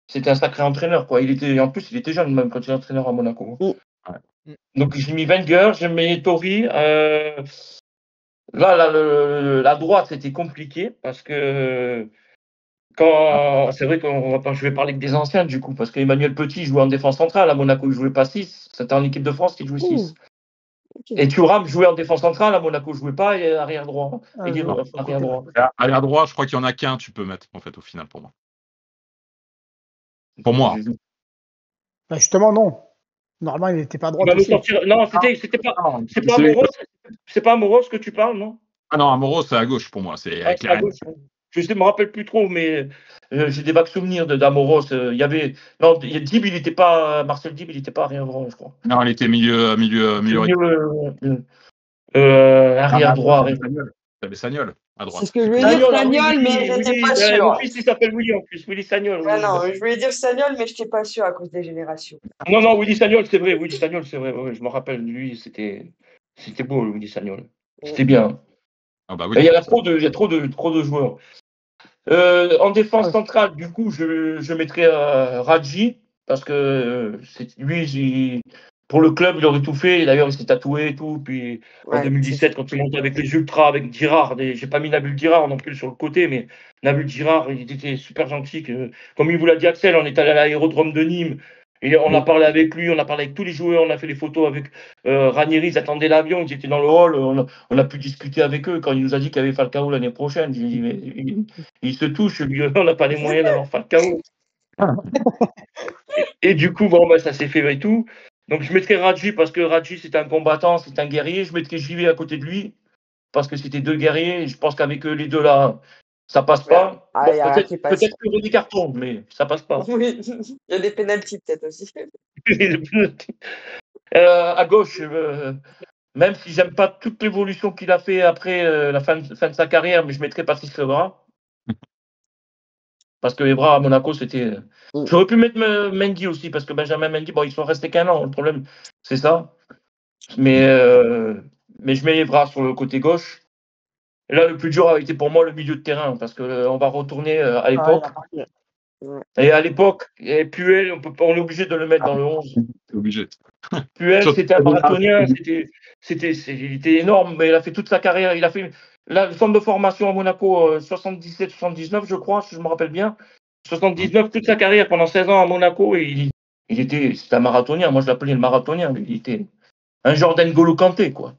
c'était un sacré entraîneur, quoi. En plus, il était jeune même quand il est entraîneur à Monaco. Donc, j'ai mis Wenger, j'ai mis Ettori. Là, la droite, c'était compliqué parce que. C'est vrai que je vais parler que des anciens du coup, parce qu'Emmanuel Petit jouait en défense centrale, à Monaco il jouait pas 6, c'était en équipe de France qu'il jouait 6. Et Thuram jouait en défense centrale, à Monaco il jouait pas, et arrière droit. Arrière droit, je crois qu'il y en a qu'un, tu peux mettre en fait au final pour moi. Pour moi. Bah justement non. Normalement il n'était pas droit. Non, c'est pas Amoros que tu parles, non? Ah non, Amoros c'est à gauche pour moi, c'est à gauche. Je ne me rappelle plus trop, mais j'ai des vagues souvenirs d'Amoros. Dib, il n'était pas. Marcel Dib, il n'était pas arrière droit, je crois. Non, il était milieu. Arrière droit. T'avais Sagnol à droite. C'est ce que je voulais dire, Sagnol, mais je n'étais pas sûr. Mon fils, il s'appelle Willy en plus, Willy Sagnol. Non, je voulais dire Sagnol, mais je n'étais pas sûr à cause des générations. Non, Willy Sagnol, c'est vrai. Oui, je me rappelle, lui, c'était C'était beau, le Willy Sagnol. C'était bien. Ah bah Il oui. y a trop de joueurs. En défense centrale, du coup, je mettrais Radji, parce que lui, pour le club, il aurait tout fait. D'ailleurs, il s'est tatoué et tout. Puis en Ouais, 2017, quand il montait avec les Ultras, avec Girard, j'ai pas mis Nabil Girard non plus sur le côté, mais Nabil Girard, il était super gentil. Comme il vous l'a dit Axel, on est allé à l'aérodrome de Nîmes. Et on a parlé avec lui, on a parlé avec tous les joueurs, on a fait des photos avec Ranieri, ils attendaient l'avion, ils étaient dans le hall, on a pu discuter avec eux quand il nous a dit qu'il y avait Falcao l'année prochaine. J'ai dit, mais il se touche, lui, on n'a pas les moyens d'avoir Falcao. Et du coup, bon, bah, ça s'est fait et tout. Donc je mettrais Radji parce que Radji, c'est un combattant, c'est un guerrier. Je mettrais JV à côté de lui parce que c'était deux guerriers. Et je pense qu'avec les deux là, ça passe pas. Ah, Bon, il y a rien qui passe. peut-être qu'il y aurait des cartons, mais ça passe pas. Oui, il y a des pénaltys peut-être aussi. À gauche, même si j'aime pas toute l'évolution qu'il a fait après la fin de sa carrière, mais je mettrais Patrice Evra. Parce que Evra à Monaco, c'était. J'aurais pu mettre Mendy aussi, parce que Benjamin Mendy, bon, ils sont restés qu'un an. Le problème, c'est ça. Mais je mets Evra sur le côté gauche. Et là, le plus dur a été pour moi le milieu de terrain, parce qu'on va retourner à l'époque. Et à l'époque, Puel, on est obligé de le mettre dans le 11. C'est obligé. Puel, c'était un marathonien, il était énorme, mais il a fait toute sa carrière. Il a fait le centre de formation à Monaco 77-79, je crois, si je me rappelle bien. 79, toute sa carrière, pendant 16 ans à Monaco, et c'était un marathonien. Moi, je l'appelais le marathonien. Il était un Jordan N'Golo Kanté, quoi.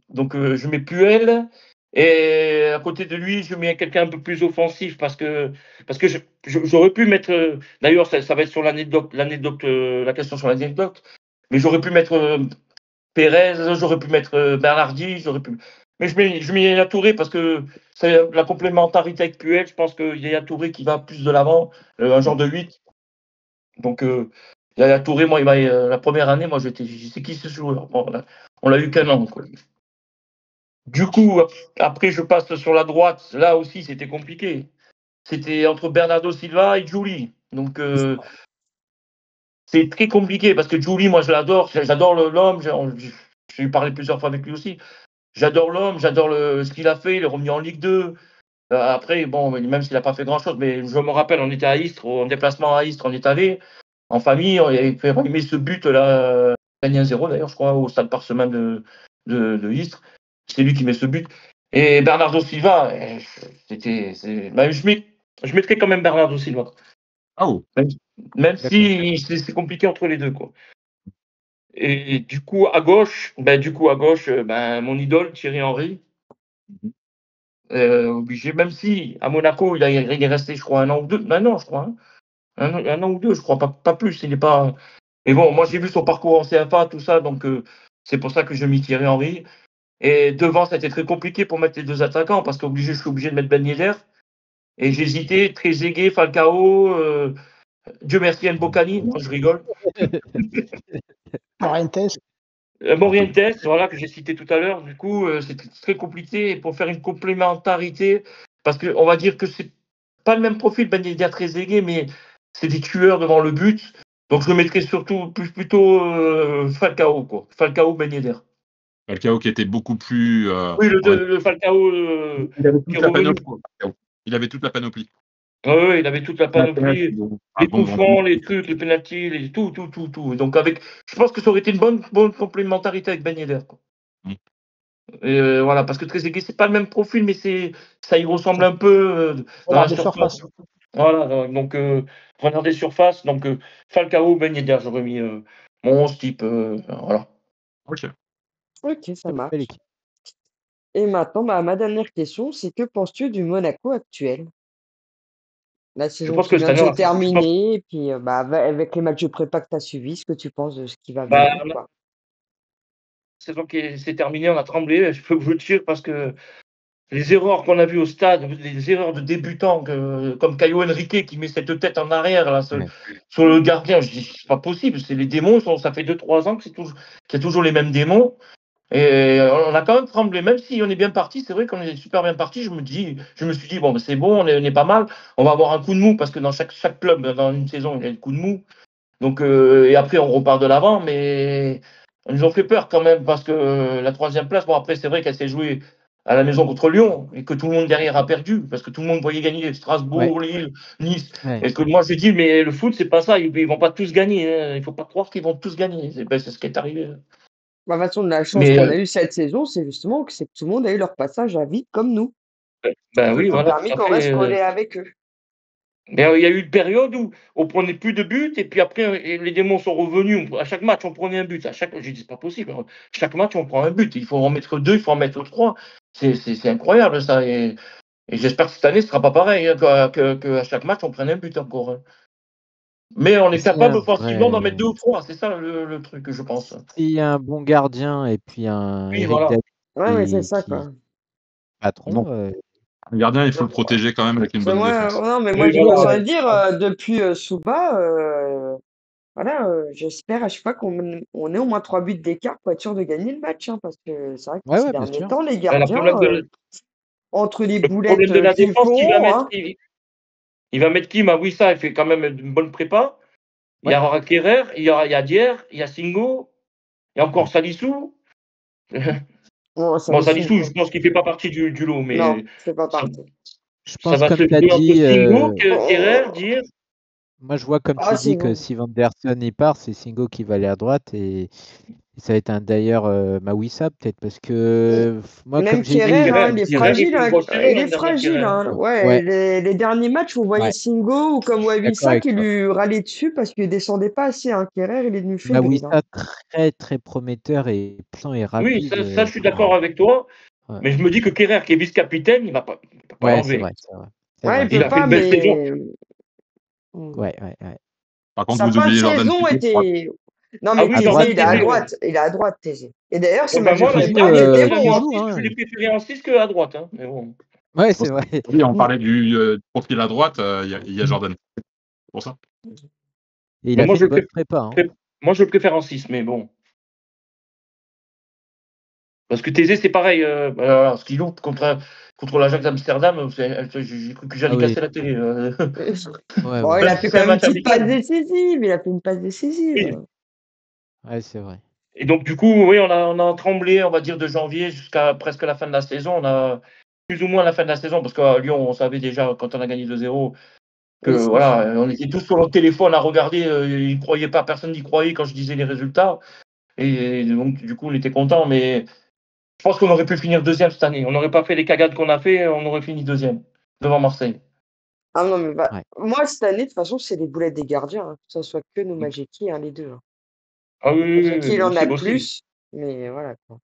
Donc, je mets Puel. Et à côté de lui, je mets quelqu'un un peu plus offensif parce que j'aurais pu mettre. D'ailleurs, ça va être sur l'anecdote, la question sur l'anecdote. Mais j'aurais pu mettre Pérez, j'aurais pu mettre Bernardi, mais je mets Yaya Touré parce que c'est la complémentarité avec Puel. Je pense que Yaya Touré qui va plus de l'avant, un genre de 8. Donc, Yaya Touré, moi, la première année, moi, je sais qui ce joueur. Bon, on l'a eu qu'un an, quoi. Du coup, après, je passe sur la droite. Là aussi, c'était compliqué. C'était entre Bernardo Silva et Juli. Donc, c'est très compliqué parce que Juli, moi, je l'adore. J'adore l'homme. J'ai eu parlé plusieurs fois avec lui aussi. J'adore l'homme, j'adore ce qu'il a fait. Il est revenu en Ligue 2. Après, bon, même s'il n'a pas fait grand-chose, mais je me rappelle, on était à Istres, en déplacement à Istres, on est allé en famille. On avait fait aimer ce but-là, gagné 1-0 d'ailleurs, je crois, au stade Parchemin de Istres. C'est lui qui met ce but. Et Bernardo Silva, je mettrais quand même Bernardo Silva. Oh. Même si c'est compliqué entre les deux, quoi. Et du coup, à gauche, mon idole, Thierry Henry. Obligé, même si à Monaco, il est resté, je crois, un an ou deux. Un an, je crois. Hein. Un an ou deux, je crois, pas plus. Il n'est pas. Mais bon, moi, j'ai vu son parcours en CFA, tout ça, donc c'est pour ça que je m'y Thierry Henry. Et devant, ça a été très compliqué pour mettre les deux attaquants parce que je suis obligé de mettre Ben Yedder. Et j'hésitais, Trezeguet, Falcao, Dieu merci, Mbokani. Non, je rigole. Morientes, voilà, que j'ai cité tout à l'heure. Du coup, c'est très compliqué pour faire une complémentarité parce qu'on va dire que c'est pas le même profil, Ben Yedder, Trezeguet, mais c'est des tueurs devant le but. Donc, je le mettrais plutôt Falcao, quoi. Falcao, Ben Yedder. Falcao qui était beaucoup plus. Oui, le Falcao. Il avait toute la panoplie. Oui, il avait toute la panoplie. Les coups francs, les trucs, les pénaltys, tout. Donc, je pense que ça aurait été une bonne complémentarité avec Ben Yedder. Voilà, parce que Trezeguet, c'est pas le même profil, mais ça y ressemble un peu dans la surface. Voilà, donc renard des surfaces. Donc, Falcao, Ben Yedder, j'aurais mis mon 11 type. Voilà. Ok, ça marche. Et maintenant, ma dernière question, c'est que penses-tu du Monaco actuel? La saison qui vient de se terminer, et puis avec les matchs de prépa que tu as suivis, ce que tu penses de ce qui va venir, quoi. La saison qui s'est terminée, on a tremblé, je peux vous le dire, parce que les erreurs qu'on a vues au stade, les erreurs de débutants, comme Caio Henrique qui met cette tête en arrière là, sur le gardien, je dis c'est pas possible, c'est les démons, ça fait 2-3 ans que c'est toujours les mêmes démons. Et on a quand même tremblé, même si on est bien parti, c'est vrai qu'on est super bien parti. Je me suis dit, bon, c'est bon, on est pas mal. On va avoir un coup de mou parce que dans chaque club, dans une saison, il y a un coup de mou. Donc, et après, on repart de l'avant. Mais Elles nous ont fait peur quand même, parce que la 3e place, bon après c'est vrai qu'elle s'est jouée à la maison contre Lyon, et que tout le monde derrière a perdu, parce que tout le monde voyait gagner Strasbourg, Lille, Nice. Et que moi je dis, mais le foot, c'est pas ça, ils vont pas tous gagner, hein. Il faut pas croire qu'ils vont tous gagner. C'est ce qui est arrivé. Bah, de toute façon, la chance qu'on a eue cette saison, c'est justement que tout le monde a eu leur passage à vide comme nous. Ben oui, voilà. Permis qu'on reste collé avec eux. Mais il y a eu une période où on prenait plus de buts, et puis après les démons sont revenus. À chaque match, on prenait un but. J'ai dit, c'est pas possible. Chaque match, on prend un but. Il faut en mettre 2, il faut en mettre 3. C'est incroyable ça. Et j'espère que cette année, ce sera pas pareil, hein, qu'à chaque match, on prenne un but encore, hein. Mais on est capable offensivement d'en mettre 2 ou 3. C'est ça le truc, je pense. S'il y a un bon gardien et puis un Oui, voilà. Ouais, mais c'est ça, quoi. Patron. Le gardien, il faut le protéger quand même avec une bonne défense. Non, mais moi, je dois dire, depuis Souba, voilà, j'espère à chaque fois qu'on ait au moins 3 buts d'écart pour être sûr de gagner le match, hein, parce que c'est vrai que ces derniers temps, les gardiens, entre les boulettes problème de la qu'ils défense, font, il va mettre qui? Mawissa, il fait quand même une bonne prépa. Il y aura Kerrer, il y a Dier, il y a Singo, il y a encore Salissou. Bon, Salissou, je pense qu'il ne fait pas partie du lot, mais non, il fait pas partie. Je pense, comme tu as dit, Singo, Kerrer, Dier. Moi, je vois, comme tu dis, que si Vanderson y part, c'est Singo qui va aller à droite, et ça va être d'ailleurs Mawissa, peut-être, parce que moi, même comme j'ai Kerrer, dit, il est fragile. Il est fragile. Ouais. Les derniers matchs, vous voyez Singo ou comme Wavissa qui lui râlait dessus parce qu'il ne descendait pas assez. Kerrer, il est devenu fébrile. Mawissa, très, très prometteur et puissant et rapide. Oui, ça je suis d'accord avec toi. Mais je me dis que Kerrer, qui est vice-capitaine, il ne va pas l'enlever. C'est vrai. Il a fait une belle saison. Ouais. Par contre, vous oubliez Jordan était... Non, mais Thésée, il est à droite. Il est à droite, Thésée. Et d'ailleurs, c'est moi, il était bon. Je l'ai préféré en 6 qu'à droite. Hein. Mais bon. Ouais, c'est vrai. Oui, on parlait du profil à droite, il y a Jordan. C'est pour ça. Et il a fait une bonne prépa. Moi, je le préfère en 6, mais bon. Parce que Thésée, c'est pareil. Ce qu'il loupe contre l'Ajax d'Amsterdam, j'ai cru que j'allais casser la télé. Il a fait quand même une petite passe décisive. Il a fait une passe décisive. Ouais, c'est vrai. Et donc, du coup, oui, on a tremblé, on va dire, de janvier jusqu'à presque la fin de la saison. On a plus ou moins la fin de la saison, parce qu'à Lyon, on savait déjà, quand on a gagné 2-0, que voilà, on était tous sur notre téléphone à regarder. Ils croyaient pas, personne n'y croyait quand je disais les résultats. Et donc, du coup, on était content, mais je pense qu'on aurait pu finir 2e cette année. On n'aurait pas fait les cagades qu'on a fait, on aurait fini 2e devant Marseille. Ah non, mais moi, cette année, de toute façon, c'est les boulettes des gardiens, hein, que ce soit que nos Majeki, les deux. Hein. Ah oui, il en a plus, mais voilà. Quoi.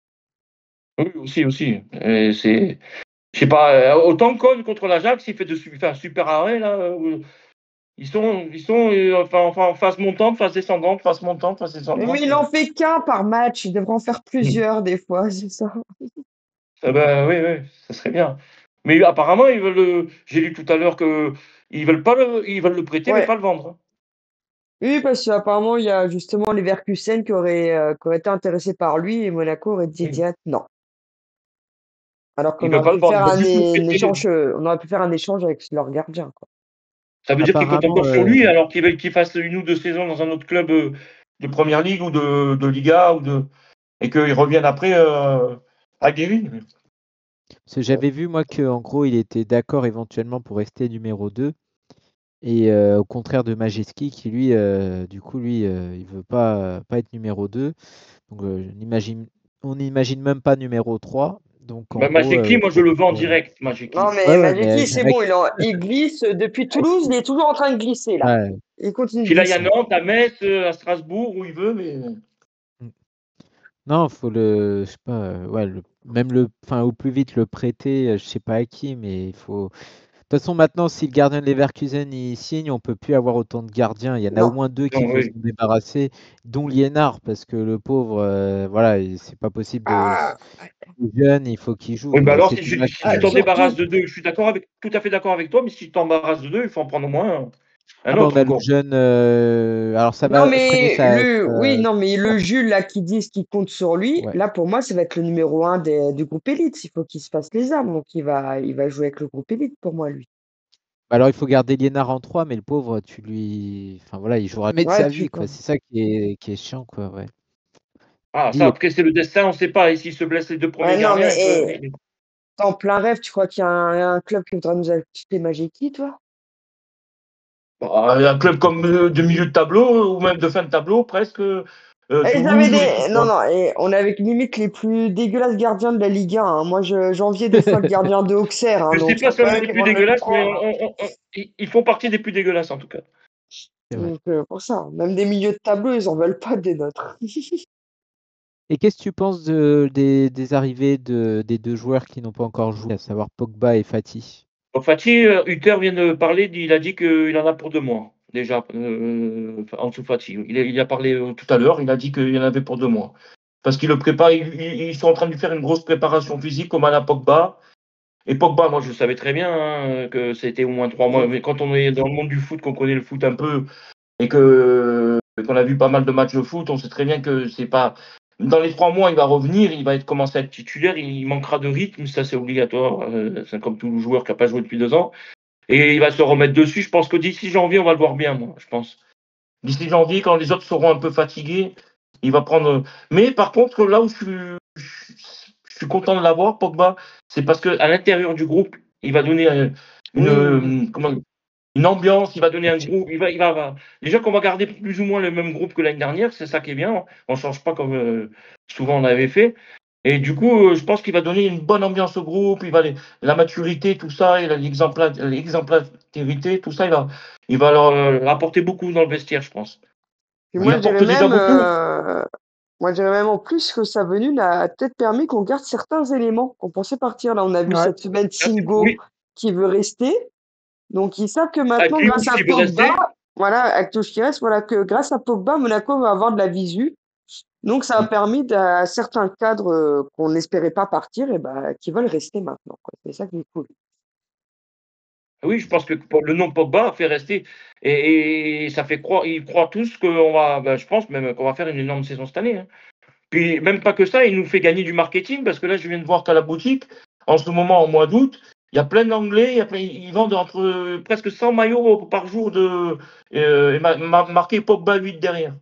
Oui, aussi. Je sais pas, autant Cohn contre l'Ajax, il fait un super arrêt, là. Ils sont en phase montante, phase descendante, phase montante, phase descendante. Mais il en fait qu'un par match, il devrait en faire plusieurs des fois, c'est ça. Oui, ça serait bien. Mais apparemment, ils veulent j'ai lu tout à l'heure qu'ils veulent le prêter, mais pas le vendre. Oui, parce qu'apparemment, il y a justement les Leverkusen qui auraient été intéressés par lui et Monaco aurait dit direct non. Alors qu'on aurait pu faire un échange avec leur gardien. Quoi. Ça veut dire qu'ils comptent encore sur lui, alors qu'ils veulent qu'il fasse 1 ou 2 saisons dans un autre club de Première Ligue ou de Liga, et qu'il revienne après à Guéry. J'avais vu, moi, qu'en gros, il était d'accord éventuellement pour rester numéro 2. Et au contraire de Majeski, qui lui, du coup, il veut pas être numéro 2. Donc on n'imagine même pas numéro 3. Donc, Majeski, moi je le vends direct. Majeski. Non, mais Majeski, c'est bon, il glisse depuis Toulouse, il est toujours en train de glisser là. Ouais. Il continue de glisser. glisser. Il y a Nantes, à Metz, à Strasbourg, où il veut, mais. Non, faut je sais pas, au plus vite le prêter, je sais pas à qui, mais il faut. De toute façon, maintenant, si le gardien de Leverkusen il signe, on peut plus avoir autant de gardiens. Il y en a au moins 2 qu'il faut s'en débarrasser, dont Liénard, parce que le pauvre, voilà, c'est pas possible de jeune, il faut qu'il joue. Oui, bah alors si tu t'en débarrasses de 2, je suis tout à fait d'accord avec toi, mais si tu t'embarrasses de 2, il faut en prendre au moins un autre. On a le jeune, alors ça va freiner mais le Jules là qui dit ce qui compte sur lui, là pour moi ça va être le numéro 1 du groupe élite. Il faut qu'il se fasse les armes, donc il va jouer avec le groupe élite pour moi lui. Alors il faut garder Liénard en 3, mais le pauvre, il jouera jamais de sa vie, quoi. C'est ça qui est chiant, quoi. Ouais. Ah, ça, après, c'est le destin, on ne sait pas. Et s'il se blesse les 2 premiers gardiens... mais en plein rêve, tu crois qu'il y a un club qui voudra nous acheter Majeki, toi? Un club comme de milieu de tableau, ou même de fin de tableau, presque. Toulouse, Non, et on avait limite les plus dégueulasses gardiens de la Ligue 1. Hein. Moi, j'enviais des fois le gardien de Auxerre. Hein, je ne sais pas si on est les plus dégueulasses, mais ils font partie des plus dégueulasses, en tout cas. Donc, pour ça, même des milieux de tableau, ils en veulent pas des nôtres. Et qu'est-ce que tu penses des arrivées des 2 joueurs qui n'ont pas encore joué, à savoir Pogba et Fati? Fati, Hutter vient de parler, il a dit qu'il en a pour 2 mois, déjà, Ansu Fati. Il a parlé tout à l'heure, il a dit qu'il y en avait pour 2 mois. Parce qu'ils le préparent, ils sont en train de faire une grosse préparation physique, comme à la Pogba. Et Pogba, moi, je savais très bien que c'était au moins 3 mois. Mais quand on est dans le monde du foot, qu'on connaît le foot un peu, et qu'on a vu pas mal de matchs de foot, on sait très bien que c'est pas... Dans les 3 mois, il va revenir, il va commencer à être titulaire, il manquera de rythme, ça c'est obligatoire. C'est comme tout joueur qui n'a pas joué depuis 2 ans. Et il va se remettre dessus. Je pense que d'ici janvier, on va le voir bien, moi, je pense. D'ici janvier, quand les autres seront un peu fatigués, il va prendre... Mais par contre, là où je suis content de l'avoir, Pogba, c'est parce qu'à l'intérieur du groupe, il va donner une ambiance, il va donner un groupe, déjà qu'on va garder plus ou moins le même groupe que l'année dernière, c'est ça qui est bien, on ne change pas comme souvent on avait fait, et du coup, je pense qu'il va donner une bonne ambiance au groupe, la maturité, tout ça, et l'exemplarité, tout ça, il va leur apporter beaucoup dans le vestiaire, je pense. Moi, je dirais même en plus que sa venue a peut-être permis qu'on garde certains éléments qu'on pensait partir. Là, on a vu cette semaine Singo qui veut rester. Donc, ils savent que maintenant, grâce à Pogba, que grâce à Pogba, Monaco va avoir de la visu. Donc, ça a permis à certains cadres qu'on n'espérait pas partir, qui veulent rester maintenant. C'est ça qui est cool. Oui, je pense que le nom Pogba fait rester et ça fait croire, ils croient tous qu'on va, je pense même qu'on va faire une énorme saison cette année. Hein. Puis même pas que ça, il nous fait gagner du marketing parce que là, je viens de voir qu'à la boutique, en ce moment, au mois d'août, il y a plein d'Anglais, ils vendent entre presque 100 maillots par jour marqué Pogba 8 derrière.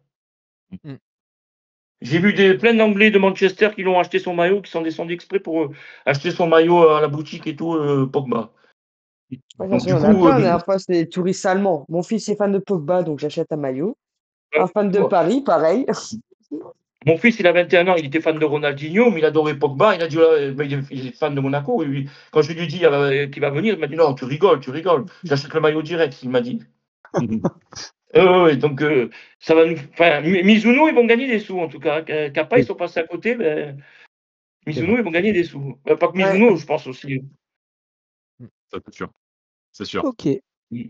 J'ai vu plein d'Anglais de Manchester qui l'ont acheté son maillot, qui sont descendus exprès pour acheter son maillot à la boutique et tout, Pogba. Donc, du coup, la dernière fois, c'est des touristes allemands. Mon fils est fan de Pogba, donc j'achète un maillot. Un fan de Paris, pareil. Mon fils, il a 21 ans, il était fan de Ronaldinho, mais il adorait Pogba. Il a dit, il est fan de Monaco. Et quand je lui ai dit qu'il va venir, il m'a dit, non, tu rigoles. J'achète le maillot direct, il m'a dit. Donc, ça va nous. Enfin, Mizuno, ils vont gagner des sous, en tout cas. Kappa, ils sont passés à côté. Mais Mizuno, ils vont gagner des sous. Pas que Mizuno, je pense aussi. Ça, c'est sûr. C'est sûr. Ok.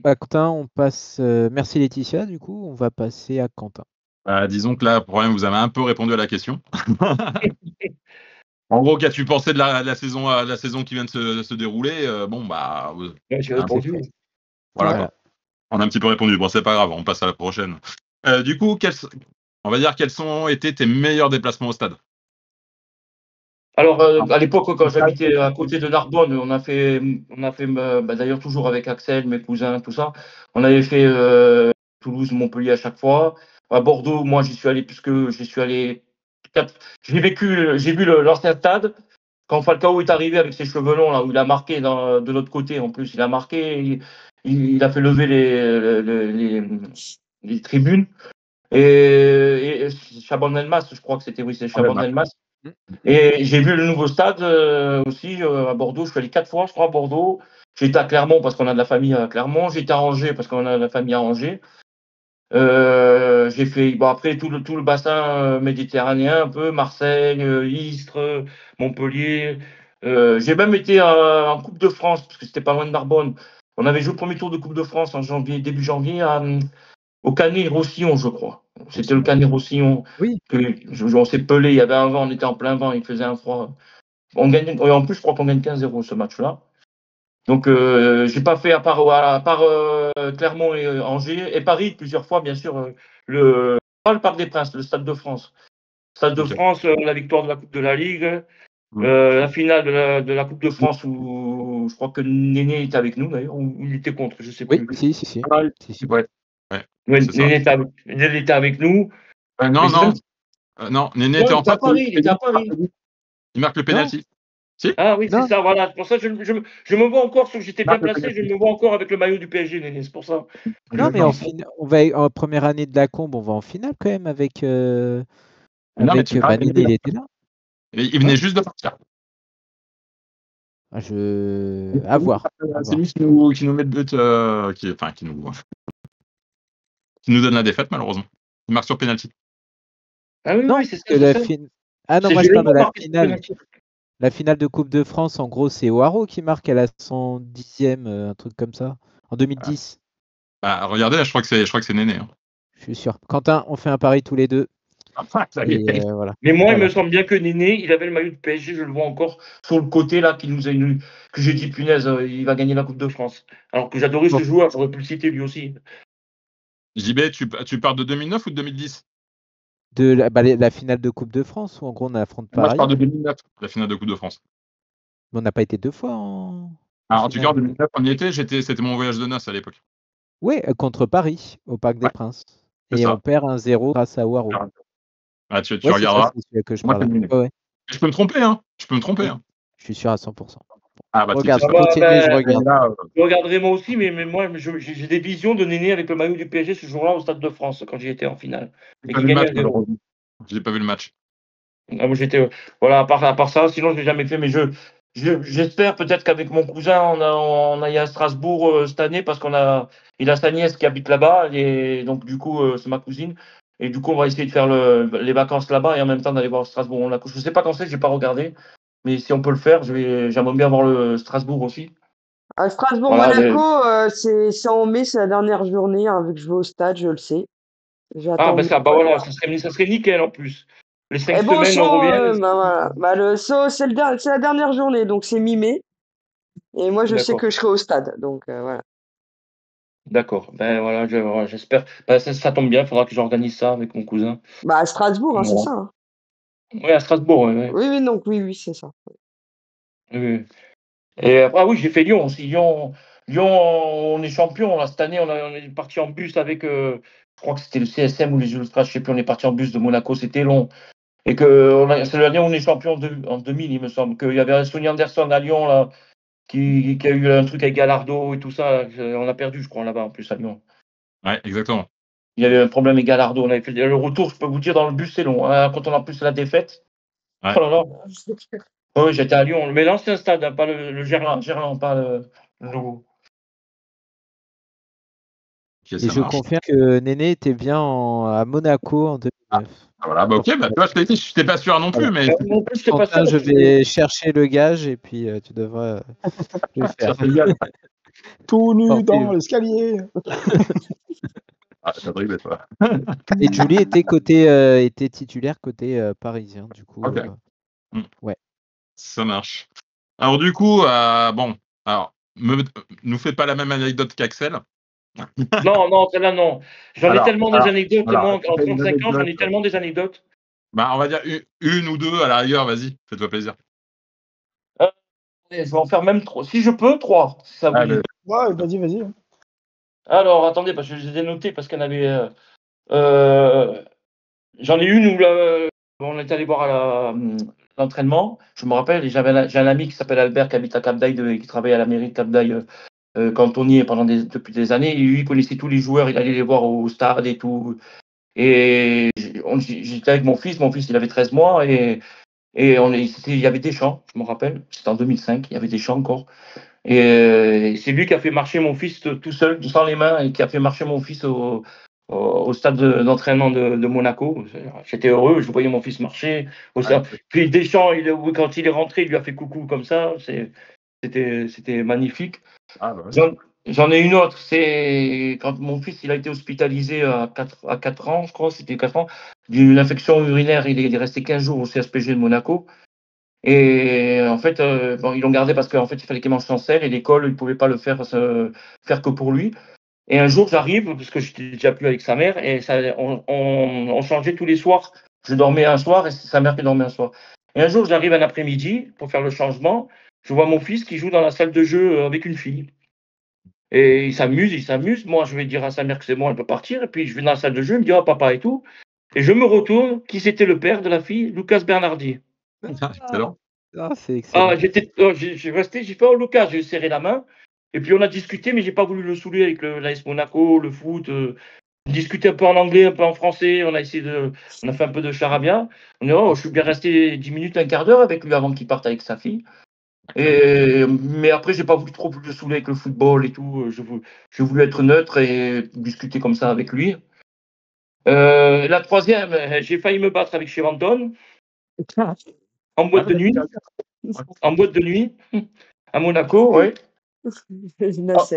Quentin, on passe. Merci Laetitia, du coup, on va passer à Quentin. Disons que là, pour vous avez un peu répondu à la question. En gros, qu'as-tu pensé de la saison qui vient de se dérouler? J'ai répondu. Voilà. On a un petit peu répondu. Bon, c'est pas grave, on passe à la prochaine. Du coup, on va dire quels ont été tes meilleurs déplacements au stade? Alors, à l'époque, quand j'habitais à côté de Narbonne, on a fait d'ailleurs toujours avec Axel, mes cousins, tout ça, on avait fait Toulouse, Montpellier à chaque fois. À Bordeaux, moi, j'y suis allé puisque j'y suis allé. J'ai vu l'ancien stade. Quand Falcao est arrivé avec ses cheveux longs, là, où il a marqué de l'autre côté, en plus, il a marqué, il a fait lever les tribunes. Et Chabannes-Delmas, je crois que c'était, c'est Chabannes-Delmas. Et j'ai vu le nouveau stade aussi à Bordeaux. Je suis allé 4 fois, je crois, à Bordeaux. J'étais à Clermont parce qu'on a de la famille à Clermont. J'étais à Angers parce qu'on a de la famille à Angers. J'ai fait après tout le bassin méditerranéen, un peu Marseille, Istres, Montpellier. J'ai même été en Coupe de France parce que c'était pas loin de Narbonne. On avait joué le premier tour de Coupe de France en janvier, début janvier, au Canet-Roussillon, je crois. C'était le Canet-Roussillon. Oui. On s'est pelé, il y avait un vent, on était en plein vent, il faisait un froid. On gagne, en plus, je crois qu'on gagne 15-0 ce match-là. Donc, j'ai pas fait, à part Clermont et Angers, et Paris, plusieurs fois, bien sûr, le Parc des Princes, le Stade de France. Stade de France, la victoire de la Coupe de la Ligue, la finale de la Coupe de France où je crois que Néné était avec nous, d'ailleurs, ou il était contre, je sais plus. Oui, si. Ouais. Néné était avec nous. Non. Non, Néné était en face. Il était à Paris. Il marque le penalty. Si ah oui, c'est ça, voilà. Pour ça, je me vois encore, sauf que j'étais bien placé, je me vois encore avec le maillot du PSG, Néné, c'est pour ça. Non, mais on va en première année de la Combe, on va en finale quand même avec. Néné, il était là. Il venait juste de partir. À voir. C'est lui qui nous met le but, qui nous donne la défaite, malheureusement. Il marque sur penalty. Ah oui, non, c'est ça. Ah non, moi je parle de la finale. La finale de Coupe de France, en gros, c'est Oaro qui marque à la 110e, un truc comme ça, en 2010. Regardez, là, je crois que c'est Néné. Hein. Je suis sûr. Quentin, on fait un pari tous les deux. Voilà. Mais moi, il me semble bien que Néné, il avait le maillot de PSG, je le vois encore sur le côté là, que j'ai dit punaise, il va gagner la Coupe de France. Alors que j'adorais ce joueur, j'aurais pu le citer lui aussi. JB, tu parles de 2009 ou de 2010 de la finale de Coupe de France, où en gros on affronte Paris. Moi, je parle de 2009, la finale de Coupe de France. Mais on n'a pas été 2 fois en. En tout cas, en 2009, on y était, c'était mon voyage de noces à l'époque. Oui, contre Paris, au Parc des Princes. Et on perd 1-0 grâce à Oaro. Tu regarderas. Que je parle. Je peux me tromper, hein. Je suis sûr à 100%. Regarde, je regarde. Je regarderai moi aussi, mais moi, j'ai des visions de Néné avec le maillot du PSG ce jour-là au Stade de France, quand j'y étais en finale. J'ai pas vu le match. Moi, j'étais, voilà, à part ça, sinon je l'ai jamais fait, mais j'espère peut-être qu'avec mon cousin, on aille à Strasbourg cette année parce il a sa nièce qui habite là-bas, et donc du coup, c'est ma cousine. Et du coup, on va essayer de faire les vacances là-bas et en même temps d'aller voir Strasbourg. Je sais pas quand c'est, j'ai pas regardé. Mais si on peut le faire, j'aimerais bien voir le Strasbourg aussi. À Strasbourg-Monaco, c'est en mai, c'est la dernière journée, vu que je vais au stade, je le sais. Voilà, ça serait nickel en plus. Les 5 semaines, on revient. Voilà. C'est la dernière journée, donc c'est mi-mai. Et moi, je sais que je serai au stade, donc voilà. D'accord. Voilà, j'espère. Ça tombe bien, il faudra que j'organise ça avec mon cousin. À Strasbourg, c'est ça. Hein. Oui, à Strasbourg. Oui, c'est ça. Oui. Et après, j'ai fait Lyon aussi. Lyon, on est champion. Là, cette année, on est parti en bus avec, je crois que c'était le CSM ou les Ultras, je sais plus, on est parti en bus de Monaco, c'était long. Et c'est l'année où on est champion en 2000, il me semble. Qu'il y avait Sonny Anderson à Lyon, là, qui a eu un truc avec Gallardo et tout ça. On a perdu, je crois, là-bas, en plus, à Lyon. Ouais, exactement. Il y avait un problème avec Gallardo. On avait fait le retour, je peux vous dire, dans le bus, c'est long. Quand on a plus la défaite. Ouais. Oh là là. Oui, j'étais à Lyon. Mais l'ancien stade, pas le Gerland, pas le nouveau. Et je confirme que Néné était bien à Monaco en 2009. Voilà, ok, toi, je t'ai dit, je n'étais pas sûr non plus, mais. Je vais chercher le gage et puis tu devras le faire. Tout nu dans l'escalier. Et Julie était titulaire côté parisien, du coup. Okay. Ouais. Ça marche. Alors du coup, nous fais pas la même anecdote qu'Axel. Non, celle-là, non. J'en ai tellement des anecdotes. Moi, en 35 ans, j'en ai tellement des anecdotes. On va dire une ou deux à la rigueur, vas-y, fais-toi plaisir. Je vais en faire même 3. Si je peux, 3. Si ça vous dit. Ouais, vas-y. Alors, attendez, parce que je les ai notés, parce qu'il y en avait. J'en ai une où on est allé voir l'entraînement. Je me rappelle, j'ai un ami qui s'appelle Albert, qui habite à Cap-d'Aille, qui travaille à la mairie de Cap-d'Aille quand on y est depuis des années. Et lui, il connaissait tous les joueurs, il allait les voir au stade et tout. Et j'étais avec mon fils, il avait 13 mois, et il y avait Deschamps, je me rappelle, c'était en 2005, il y avait Deschamps encore. Et c'est lui qui a fait marcher mon fils tout seul, sans les mains, et qui a fait marcher mon fils au stade d'entraînement de Monaco. J'étais heureux, je voyais mon fils marcher. Puis Deschamps, quand il est rentré, il lui a fait coucou comme ça. C'était magnifique. J'en ai une autre, c'est quand mon fils il a été hospitalisé à 4 ans, je crois, c'était 4 ans, d'une infection urinaire. Il est resté 15 jours au CSPG de Monaco. Et en fait, ils l'ont gardé parce qu'en fait, il fallait qu'il mange sans sel et l'école, il ne pouvait pas le faire que pour lui. Et un jour, j'arrive, parce que je n'étais déjà plus avec sa mère, et on changeait tous les soirs. Je dormais un soir et c'est sa mère qui dormait un soir. Et un jour, j'arrive un après-midi pour faire le changement. Je vois mon fils qui joue dans la salle de jeu avec une fille. Et il s'amuse. Moi, je vais dire à sa mère que c'est bon, elle peut partir. Et puis, je vais dans la salle de jeu, il me dit, oh, papa et tout. Et je me retourne, qui c'était le père de la fille? Lucas Bernardi. Excellent. C'est excellent. J'ai resté, j'ai fait « Oh Lucas », j'ai serré la main. Et puis on a discuté, mais j'ai pas voulu le saouler avec l'AS Monaco, le foot. On discutait un peu en anglais, un peu en français. On a fait un peu de charabia. Je suis bien resté 10 minutes, un quart d'heure avec lui avant qu'il parte avec sa fille. Mais après, j'ai pas voulu trop le saouler avec le football et tout. J'ai voulu être neutre et discuter comme ça avec lui. La troisième, j'ai failli me battre avec Chevanton en boîte de nuit. En boîte de nuit à Monaco, oui.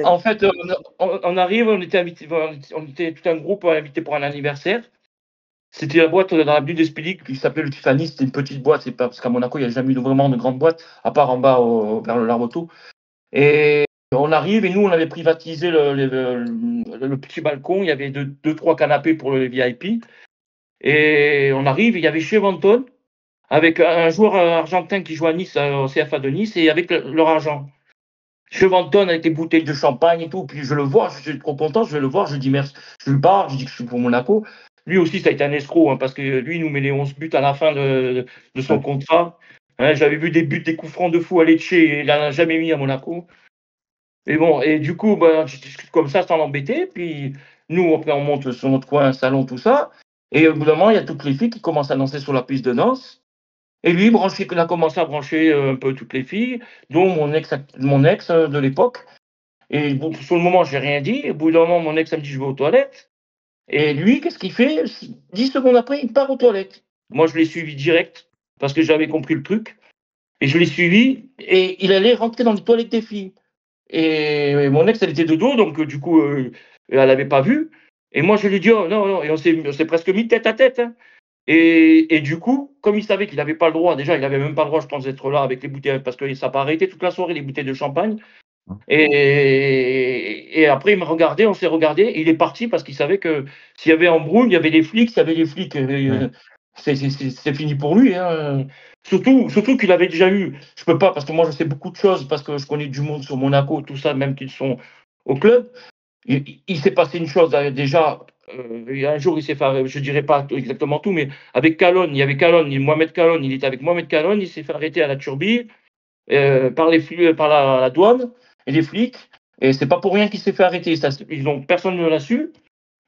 En fait, on arrive, on était tout un groupe invité pour un anniversaire. C'était la boîte dans l'avenue d'Espélie qui s'appelait le Tiffany. C'était une petite boîte, c'est pas parce qu'à Monaco il n'y a jamais eu vraiment de grande boîte, à part en bas vers le Larboto. Et on arrive et nous on avait privatisé le petit balcon. Il y avait deux, trois canapés pour les VIP. Et on arrive, il y avait Chevanton avec un joueur argentin qui joue à Nice, au CFA de Nice, et avec leur agent. Chevanton avec des bouteilles de champagne et tout, puis je le vois, je suis trop content, je vais le voir, je dis merci, je lui parle, je dis que je suis pour Monaco. Lui aussi, ça a été un escroc, parce que lui, il nous met les 11 buts à la fin de son contrat. J'avais vu des buts, des coups francs de fou à Lecce, et il n'en a jamais mis à Monaco. Et bon, et du coup, je discute comme ça sans l'embêter, puis nous, après, on monte sur notre coin, un salon, tout ça, et au bout d'un moment, il y a toutes les filles qui commencent à danser sur la piste de danse. Et lui, il a commencé à brancher un peu toutes les filles, dont mon ex de l'époque. Et bon, sur le moment, je n'ai rien dit. Au bout d'un moment, mon ex me dit « je vais aux toilettes ». Et lui, qu'est-ce qu'il fait? 10 secondes après, il part aux toilettes. Moi, je l'ai suivi direct, parce que j'avais compris le truc. Et je l'ai suivi, et il allait rentrer dans les toilettes des filles. Et mon ex, elle était de dos, donc du coup, elle n'avait pas vu. Et moi, je lui ai dit « oh non, non ». Et on s'est presque mis tête à tête. Et du coup, comme il savait qu'il n'avait pas le droit, déjà, il n'avait même pas le droit, je pense, d'être là avec les bouteilles, parce que ça n'a pas arrêté toute la soirée, les bouteilles de champagne. Et après, il m'a regardé, on s'est regardé, et il est parti parce qu'il savait que s'il y avait embrouille, il y avait des flics, c'est fini pour lui. Surtout qu'il avait déjà eu, je peux pas, parce que moi je sais beaucoup de choses, parce que je connais du monde sur Monaco, tout ça, même qu'ils sont au club. Il s'est passé une chose déjà. Un jour, il s'est fait, je dirais pas exactement tout, mais avec Calonne, il y avait Calonne, Mohamed Calonne, il était avec Mohamed Calonne, il s'est fait arrêter à la Turbie par la douane et les flics. Et c'est pas pour rien qu'il s'est fait arrêter. Personne ne l'a su.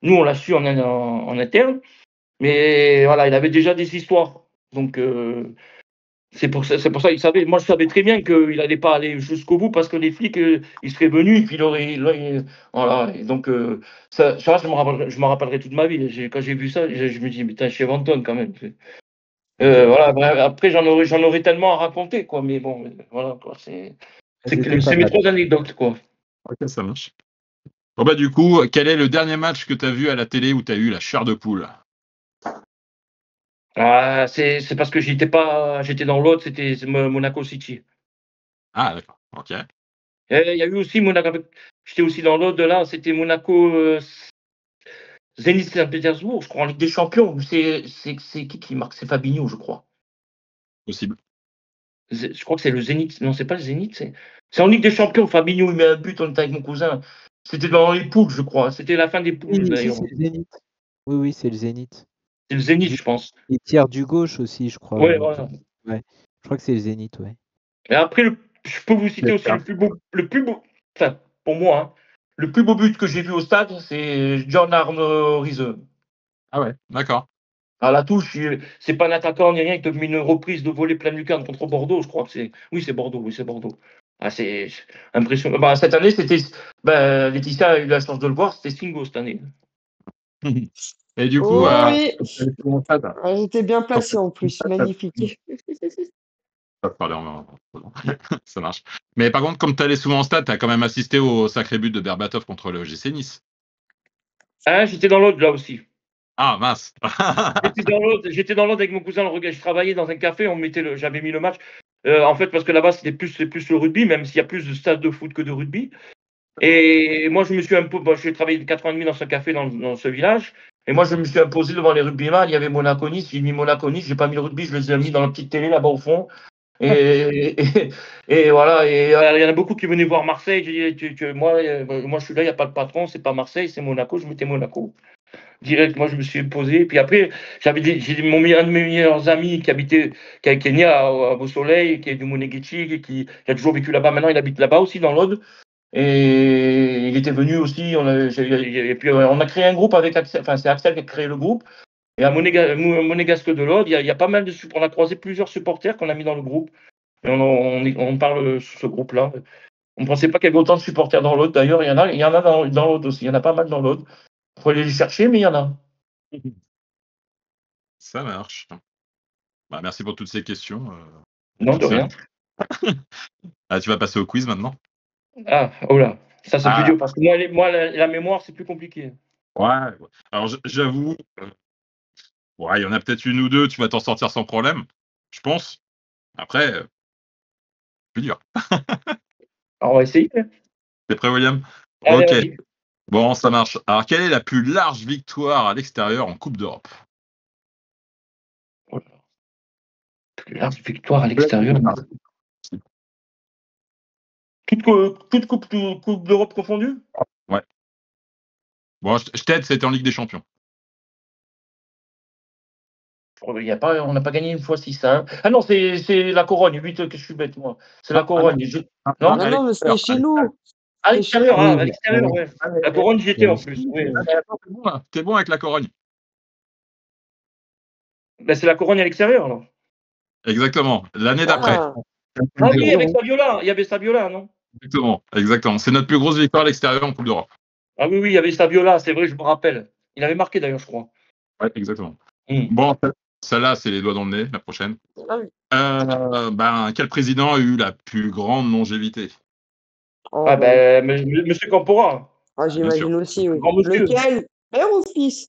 Nous, on l'a su en interne. Mais voilà, il avait déjà des histoires. Donc, c'est pour ça qu'il savait. Moi, je savais très bien qu'il n'allait pas aller jusqu'au bout parce que les flics, ils seraient venus et puis voilà. Et donc, ça, je m'en rappellerai toute ma vie. Quand j'ai vu ça, je me dis, putain, chez Vanton quand même. Voilà. Après, j'en aurais tellement à raconter, quoi. Mais bon, voilà, quoi. C'est mes 3 anecdotes, quoi. Ok, ça marche. Bon, du coup, quel est le dernier match que tu as vu à la télé où tu as eu la chair de poule? C'est parce que j'étais dans l'autre, c'était Monaco City. Ah, d'accord, ok. Il y a eu aussi Monaco, j'étais aussi dans l'autre de là, c'était Monaco Zénith Saint-Pétersbourg, je crois, en Ligue des Champions. C'est qui marque? C'est Fabinho, je crois. Possible. Je crois que c'est le Zénith. Non, c'est pas le Zénith, c'est en Ligue des Champions. Fabinho, il met un but, on était avec mon cousin. C'était dans les poules, je crois. C'était la fin des poules, d'ailleurs. C'est le Zénith. Oui, c'est le Zénith. C'est le Zénith, je pense. Il tire du gauche aussi, je crois. Ouais, voilà. Ouais. Je crois que c'est le Zénith, ouais. Et après, je peux vous citer aussi le plus beau, enfin, pour moi, le plus beau but que j'ai vu au stade, c'est John Arne Riese. Ah ouais, d'accord. À la touche, c'est pas un attaquant ni rien, il te met une reprise de volée pleine lucarne contre Bordeaux, je crois que c'est. Oui, c'est Bordeaux, c'est impressionnant. Cette année, c'était. Laetitia a eu la chance de le voir, c'était Stingo cette année. Et du coup, oui. J'étais bien placé en plus, magnifique. Ça marche. Mais par contre, comme tu allais souvent en stade, tu as quand même assisté au sacré but de Berbatov contre le GC Nice. J'étais dans l'autre là aussi. Ah mince. J'étais dans l'autre avec mon cousin. Je travaillais dans un café, j'avais mis le match. En fait, parce que là-bas, c'est plus le rugby, même s'il y a plus de stades de foot que de rugby. Et moi, je me suis j'ai travaillé 4 ans et demi dans ce café, dans ce village. Et moi, je me suis imposé devant les rugbyman. Il y avait Monaco-Nice. J'ai mis Monaco-Nice. J'ai pas mis le rugby. Je les ai mis dans la petite télé là-bas au fond. Et voilà. Et il y en a beaucoup qui venaient voir Marseille. J'ai dit, moi, je suis là. Il n'y a pas de patron. C'est pas Marseille, c'est Monaco. Je mettais Monaco. Direct, moi, je me suis posé. Puis après, j'ai un de mes meilleurs amis qui est né à Beau-Soleil, qui est du Moneghetti, qui a toujours vécu là-bas. Maintenant, il habite là-bas aussi, dans l'Aude. Et il était venu aussi. Et puis, on a créé un groupe avec Axel. Enfin, c'est Axel qui a créé le groupe. Et à Monégasque de l'Aude, il y a pas mal de supporters. On a croisé plusieurs supporters qu'on a mis dans le groupe. Et on parle sur ce groupe-là. On ne pensait pas qu'il y avait autant de supporters dans l'Aude. D'ailleurs, il y en a dans l'Aude aussi. Il y en a pas mal dans l'Aude. Il faut aller les chercher, mais il y en a. Ça marche. Bah, merci pour toutes ces questions. Non, de rien. Tu vas passer au quiz maintenant. Ah, oh là. Ça, c'est plus dur parce que moi la mémoire, c'est plus compliqué. Ouais. Alors, j'avoue, il y en a peut-être une ou deux, tu vas t'en sortir sans problème, je pense. Après, plus dur. Alors, on va essayer. T'es prêt, William? Allez, ok. vas-y. Bon, ça marche. Alors, quelle est la plus large victoire à l'extérieur en Coupe d'Europe? Plus large victoire à l'extérieur. Toute coupe d'Europe confondue? Ouais. Bon, je t'aide, c'était en Ligue des Champions. On n'a pas gagné une fois 6 hein. Ah non, c'est la Corogne. 8 que je suis bête, moi. C'est la Corogne. Non, mais c'était chez nous. À l'extérieur, ouais. La Corogne, j'y étais en plus. Oui. T'es bon avec la Corogne. Ben, c'est la Corogne à l'extérieur, alors. Exactement. L'année d'après. Ah oui, avec Saviola. Il y avait Saviola, non? Exactement. C'est notre plus grosse victoire à l'extérieur en Coupe d'Europe. Ah oui, il y avait Saviola, c'est vrai, je me rappelle. Il avait marqué d'ailleurs, je crois. Ouais, exactement. Bon, celle-là, c'est les doigts dans le nez, la prochaine. Quel président a eu la plus grande longévité? Monsieur Campora. Ah, j'imagine aussi, oui. Monsieur. Lequel? Père ou fils?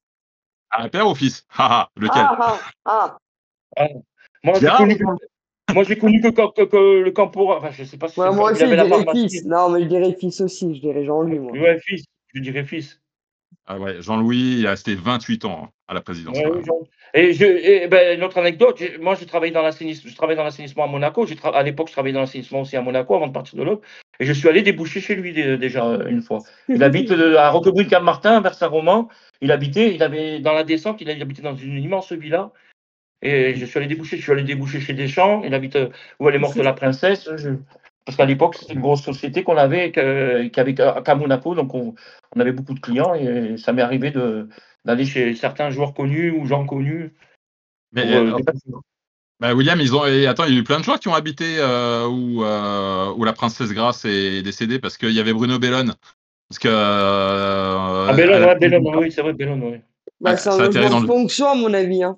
Père ou fils? Lequel? Moi, j'ai connu que le Campora. Enfin, je sais pas si moi aussi, je dirais fils. Non, mais je dirais fils aussi. Je dirais Jean-Louis, moi. Ouais, fils. Je dirais fils. Ah ouais, Jean-Louis, il a resté 28 ans à la présidence. Notre anecdote, moi, je travaille dans l'assainissement à Monaco. À l'époque, je travaillais dans l'assainissement aussi à Monaco avant de partir de l'Europe. Et je suis allé déboucher chez lui déjà une fois. Il habite à Roquebrune-Cap-Martin, vers Saint-Roman. Il avait dans la descente, il habitait dans une immense villa. Et je suis allé déboucher chez Deschamps. Il habite où elle est morte la princesse. Parce qu'à l'époque, c'était une grosse société qu'on avait, qu'à Monaco. Donc, on avait beaucoup de clients. Et ça m'est arrivé d'aller chez certains joueurs connus ou gens connus. Mais William, il y a eu plein de joueurs qui ont habité où la princesse Grace est décédée parce qu'il y avait Bruno Bellone. Parce que. Bellone, oui, c'est vrai, Bellone, oui. C'est un logement de fonction, à mon avis. Hein.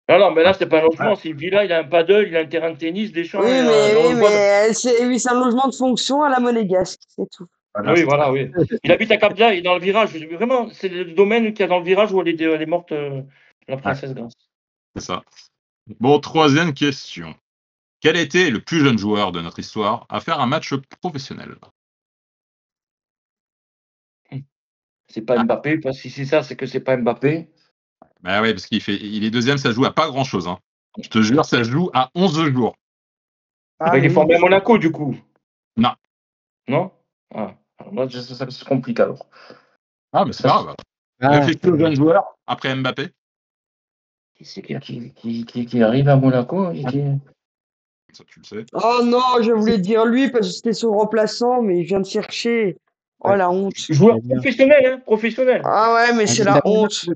Non, mais là, c'est pas un logement. C'est une villa, il a un paddle, il a un terrain de tennis, des champs. Oui, mais c'est un logement de fonction à la Monégasque, c'est tout. Oui, voilà, oui. Il habite à Cap-d'Aille, dans le virage. Vraiment, c'est le domaine qu'il y a dans le virage où elle est morte, la princesse Grace. C'est ça. Bon, troisième question. Quel était le plus jeune joueur de notre histoire à faire un match professionnel? C'est pas Mbappé, parce que si c'est ça, c'est que c'est pas Mbappé. Bah ouais, parce il est deuxième, ça joue à pas grand-chose. Hein. Je te jure, ça joue à 11 jours. Il est formé à Monaco, du coup. Non. Non? Moi, ça se complique alors. Mais c'est grave. Réfléchis au jeune joueur après Mbappé. Qui c'est qui arrive à Monaco Ça, tu le sais. Oh non, je voulais dire lui parce que c'était son remplaçant, mais il vient de chercher. Oh la honte. Joueur professionnel, hein, professionnel. Ah ouais, mais c'est la honte.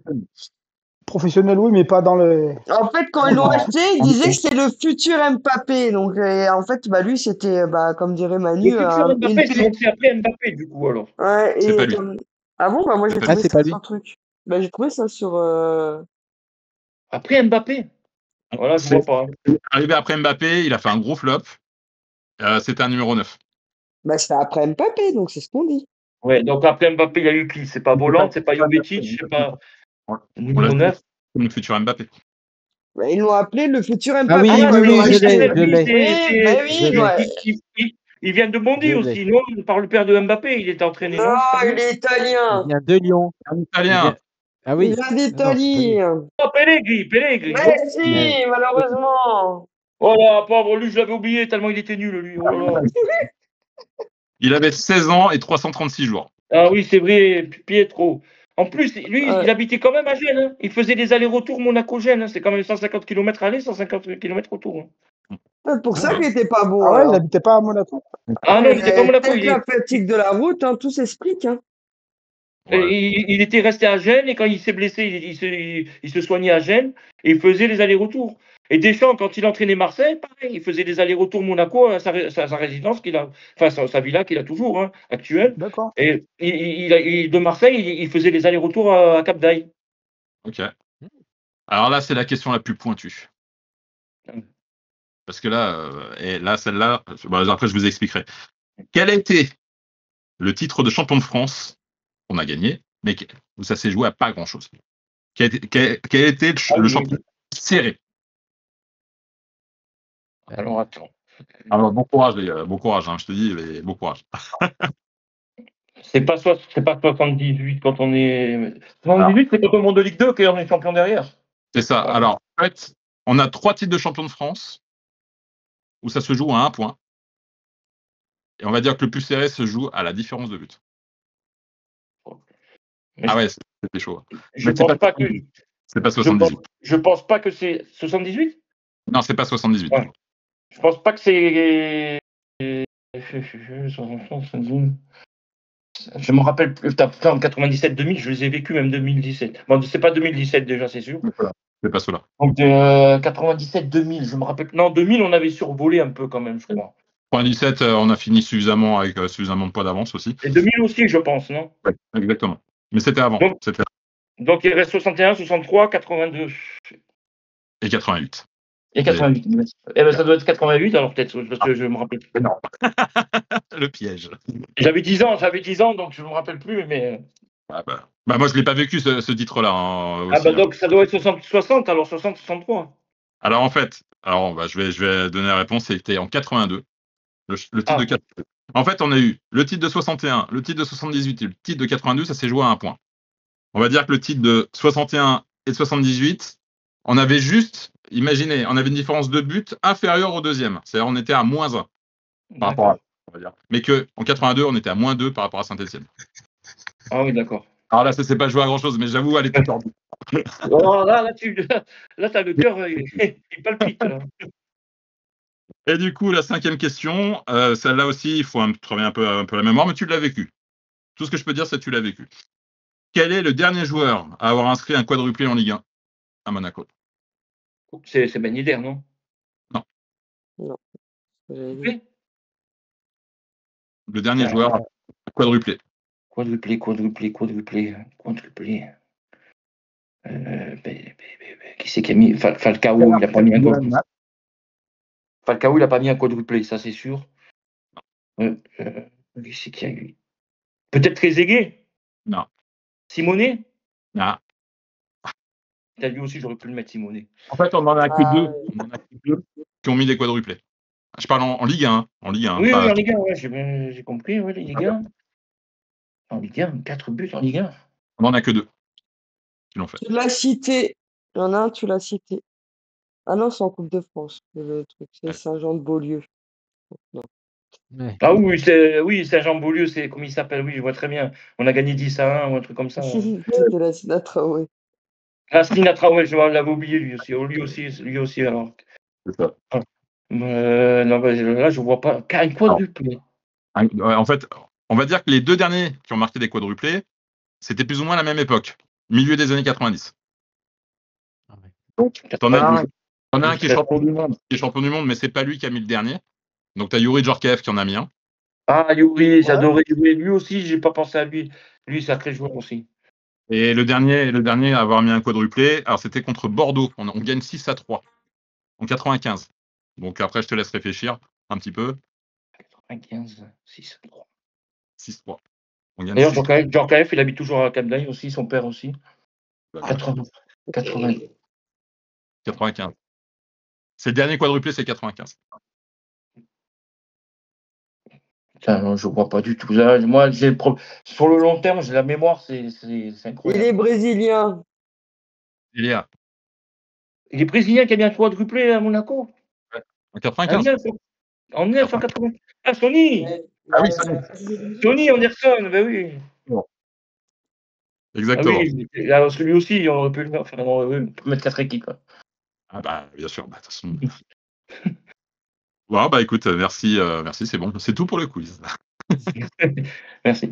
Professionnel, oui, mais pas dans le. En fait, quand ils l'ont acheté, ils disaient que c'était le futur Mbappé. Donc, en fait, lui, c'était, comme dirait Manu. Le futur Mbappé, c'est après Mbappé, du coup, alors. Ouais, c'est pas lui. Ah bon, moi, j'ai trouvé ça sur un truc. J'ai trouvé ça sur. Après Mbappé? Voilà, je vois pas. Arrivé après Mbappé, il a fait un gros flop. C'était un numéro 9. C'était après Mbappé, donc c'est ce qu'on dit. Ouais, donc après Mbappé, il y a eu qui? C'est pas Volant, c'est pas Jovetic, c'est pas. Numéro 9. Le futur Mbappé. Ils l'ont appelé le futur Mbappé. Ah oui, il vient de Bondy aussi, non? Par le père de Mbappé, il est entraîné. Non, il est italien. Il vient de Lyon. Italien. Ah oui. Il vient d'Italie. Pellegrini. Mais si, malheureusement. Oh là, pauvre, lui, je l'avais oublié tellement il était nul, lui. Oh là. Il avait 16 ans et 336 jours. Ah oui, c'est vrai, Pietro. En plus, lui, il habitait quand même à Gênes. Hein. Il faisait des allers-retours Monaco-Gênes. Hein. C'est quand même 150 km aller, 150 km retour. Hein. C'est pour ça qu'il n'était pas bon. Ah ouais, il alors. n'habitait pas à Monaco. Ah non, il était pas à Monaco. Peut-être la fatigue de la route, hein, tout s'explique. Hein. Ouais. Il était resté à Gênes et quand il s'est blessé, il se soignait à Gênes et il faisait les allers-retours. Et Deschamps, quand il entraînait Marseille, pareil, il faisait des allers-retours Monaco à sa résidence qu'il a, enfin sa villa qu'il a toujours, hein, actuelle. D'accord. Et de Marseille, il faisait les allers-retours à Cap d'Aille. Ok. Alors là, c'est la question la plus pointue. Parce que là, celle-là, après je vous expliquerai. Quel a été le titre de champion de France qu'on a gagné, mais où ça s'est joué à pas grand-chose? Quel a été le champion serré? Alors attends. Alors bon courage les gars, bon courage, hein, je te dis, mais bon courage. C'est pas 78 quand on est. 78, c'est quand on monte de Ligue 2 qu'on est champion derrière. C'est ça. Ouais. Alors, en fait, on a 3 titres de champion de France où ça se joue à 1 point. Et on va dire que le plus serré se joue à la différence de but. Mais ouais, c'était chaud. Je pense pas que. C'est pas 78. Je pense pas que c'est 78. Non, c'est pas 78. Ouais. Je pense pas que c'est. Je me rappelle plus. En 97-2000, je les ai vécus même 2017. Bon, c'est pas 2017 déjà, c'est sûr. C'est pas cela. Donc 97-2000, je me rappelle. Non, 2000, on avait survolé un peu quand même, je crois. 97, on a fini suffisamment avec suffisamment de points d'avance aussi. Et 2000 aussi, je pense, non? Ouais, exactement. Mais c'était avant. Donc il reste 61, 63, 82. Et 88. Et 88. Eh ben, ça doit être 88, alors peut-être, parce que je me rappelle plus. Non. Le piège. J'avais 10 ans, donc je me rappelle plus, mais. Ah bah, moi, je l'ai pas vécu ce titre-là. Hein, aussi, donc ça doit être 60, alors 60, 63. Alors en fait, je vais donner la réponse. C'était en 82. Le titre de 82. En fait, on a eu le titre de 61, le titre de 78 et le titre de 82, ça s'est joué à 1 point. On va dire que le titre de 61 et de 78, on avait juste, imaginez, on avait une différence de but inférieure au deuxième. C'est-à-dire on était à -1 par rapport à, on va dire. Mais qu'en 82, on était à -2 par rapport à Saint-Etienne. Ah oui, d'accord. Alors là, ça s'est pas joué à grand-chose, mais j'avoue, elle était tordue. Oh, là, t'as le cœur, il palpite. Là. Et du coup, la 5e question, celle-là aussi, il faut travailler un peu la mémoire, mais tu l'as vécu. Tout ce que je peux dire, c'est que tu l'as vécu. Quel est le dernier joueur à avoir inscrit un quadruplé en Ligue 1 à Monaco? C'est Ben Yedder, non? Non. Le dernier joueur à quadruplé. Quadruplé. Qui c'est qui a mis Falcao, il n'a pas mis un quadruplé. Falcao, il n'a pas mis un quadruplé, ça c'est sûr. Qui c'est qui a eu? Peut-être Trezeguet? Non. Simonet? Non. T'as vu aussi, j'aurais pu le mettre Simonet. En fait, on n'en a que deux. On en a que 2 qui ont mis des quadruplés. Je parle en Ligue 1. En Ligue 1. Oui, en Ligue 1, ouais, j'ai compris, ouais, Ligue 1. En Ligue 1, 4 buts en Ligue 1. On n'en a que 2 qui l'ont fait. Tu l'as cité. Il y en a un, tu l'as cité. Ah non, c'est en Coupe de France. Le truc, c'est Saint-Jean-de-Beaulieu. Non. Ouais. Ah oui, Saint-Jean-Beaulieu, c'est comme il s'appelle, oui, je vois très bien. On a gagné 10-1 ou un truc comme ça. C'était la Sinatra, La Sinatra, je l'avais oublié lui aussi alors. C'est ça. Non, là, je vois pas. Un quadruplé. En fait, on va dire que les 2 derniers qui ont marqué des quadruplés, c'était plus ou moins la même époque, milieu des années 90. Donc, t'en as un qui est champion du monde, mais c'est pas lui qui a mis le dernier. Donc, tu as Youri Djorkaeff qui en a mis un. Ah, Youri, j'adorais Youri. Lui aussi, j'ai pas pensé à lui. Lui, sacré joueur aussi. Et le dernier à avoir mis un quadruplé, alors c'était contre Bordeaux. On gagne 6-3 en 95. Donc après, je te laisse réfléchir un petit peu. 95, 6-3. 6-3. D'ailleurs, Djorkaeff, il habite toujours à Cap d'Aille aussi, son père aussi. 95. C'est le dernier quadruplé, c'est 95. Putain, je vois pas du tout. Là, moi, sur le long terme, j'ai la mémoire, c'est incroyable. Il est brésilien. Il est brésilien qui a bien quadruplé à Monaco. Ouais. En 95. En 1980. Ah, Sonny. Ah oui, Sonny. Sonny Anderson, ben oui. Bon. Exactement. Oui, alors, celui aussi, on aurait pu le faire. Enfin, on peut mettre 4 équipes. Ah bah, bien sûr. Bah, de toute façon. Bon, bah écoute, merci, c'est bon. C'est tout pour le quiz. Merci.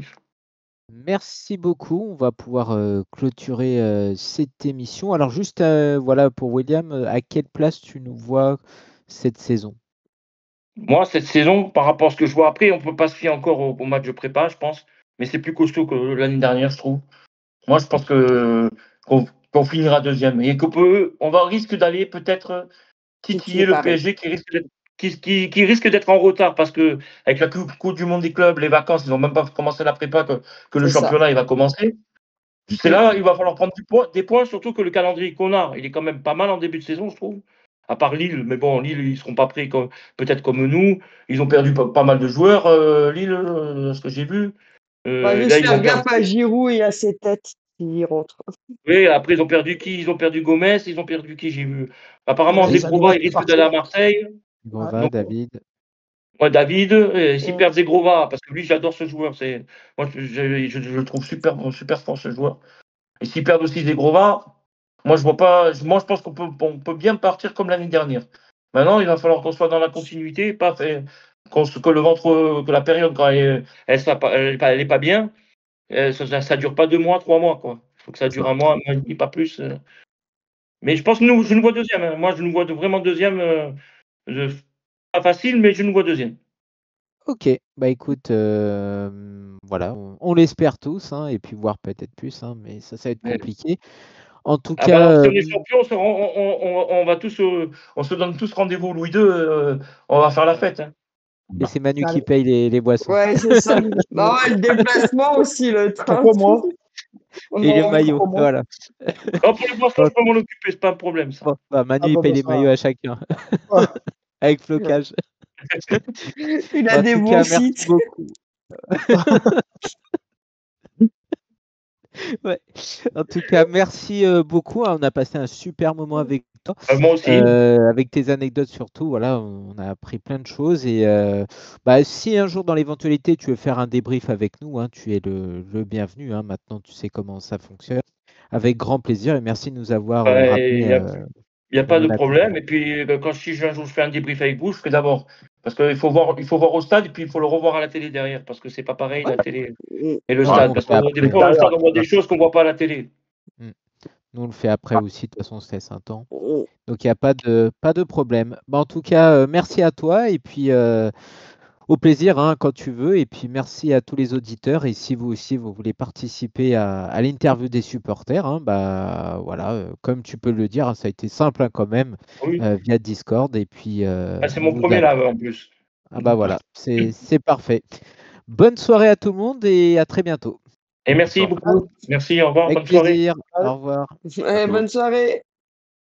Merci beaucoup. On va pouvoir clôturer cette émission. Alors juste, voilà, pour William, à quelle place tu nous vois cette saison? Moi, cette saison, par rapport à ce que je vois après, on ne peut pas se fier encore au match de prépa, je pense. Mais c'est plus costaud que l'année dernière, je trouve. Moi, je pense qu'on finira deuxième et on risque d'aller peut-être titiller le PSG qui risque d'être en retard parce que avec la Coupe du Monde des clubs, les vacances, ils n'ont même pas commencé la prépa que le championnat il va commencer. C'est là, il va falloir prendre des points, surtout que le calendrier qu'on a, il est quand même pas mal en début de saison, je trouve. À part Lille, mais bon, Lille, ils seront pas prêts peut-être comme nous. Ils ont perdu pas mal de joueurs, Lille, ce que j'ai vu. Bah, Là, ils j'espère ont gaffe perdu. à Giroud et à ses têtes s'il rentre. Oui, après, ils ont perdu qui? Ils ont perdu Gomez, ils ont perdu qui? J'ai vu. Apparemment, Ouais, Zegrova, il c'est risque d'aller à parti. Marseille. Grova, Donc, David. moi, David, s'ils Mm. perdent Zegrova, parce que lui, j'adore ce joueur. Moi, je le trouve super fort, ce joueur. Et s'ils perdent aussi Zegrova, moi, je vois pas. Moi, je pense qu'on peut bien partir comme l'année dernière. Maintenant, il va falloir qu'on soit dans la continuité, pas fait, que la période, quand elle est pas bien, ça dure pas 2 mois, 3 mois, quoi. Il faut que ça dure un mois et demi, pas plus. Mais je pense que je nous vois deuxième. Hein. Moi, je nous vois vraiment deuxième. Pas facile, mais je nous vois deuxième. Ok, bah écoute, voilà, on l'espère tous, hein, et puis voir peut-être plus, hein, mais ça va être compliqué. En tout Ah bah alors, si cas, on est champion, on va tous, on se donne tous rendez-vous Louis II. On va faire la fête. Hein. et c'est Manu qui Allez. paye les boissons. Ouais, c'est ça. Non, le déplacement aussi, le train. Pourquoi moi? Et le Non, maillot, Pourquoi moi? voilà. Alors, pour les boissons, Bon, je peux m'en occuper, c'est pas un problème, ça. bon, bah, Manu, Ah il bah, paye bah les maillots ça. à chacun, Ouais. avec flocage. il a En des tout bons cas, merci sites. beaucoup. Ouais. En tout cas, merci beaucoup. Hein. On a passé un super moment avec toi, Moi aussi. avec tes anecdotes surtout. Voilà, on a appris plein de choses. Et bah, si un jour, dans l'éventualité, tu veux faire un débrief avec nous, hein, tu es le bienvenu. Hein. Maintenant, tu sais comment ça fonctionne. Avec grand plaisir. Et merci de nous avoir Il rappelé n'y a le pas de Monaco. problème. Et puis, si un jour je fais un débrief avec vous, je fais d'abord. Parce qu'il faut voir au stade et puis il faut le revoir à la télé derrière. Parce que c'est pas pareil, Ouais. la télé Mm. et le Non, stade. nous, on le Parce fait que des après. fois, au stade, on voit des choses qu'on ne voit pas à la télé. Nous, on le fait après aussi. De toute façon, on se laisse un temps. Mm. Donc, il n'y a pas de problème. Bah, en tout cas, merci à toi. Et puis, au plaisir, hein, quand tu veux. Et puis, merci à tous les auditeurs. Et si vous aussi, vous voulez participer à l'interview des supporters, hein, bah, voilà, comme tu peux le dire, hein, ça a été simple hein, quand même, Oui. via Discord. Et puis, C'est mon premier là, en plus. Ah bah voilà, c'est parfait. Bonne soirée à tout le monde et à très bientôt. Et merci beaucoup. Merci, au revoir, Avec bonne soirée. plaisir. Au revoir. Ouais, bonne soirée.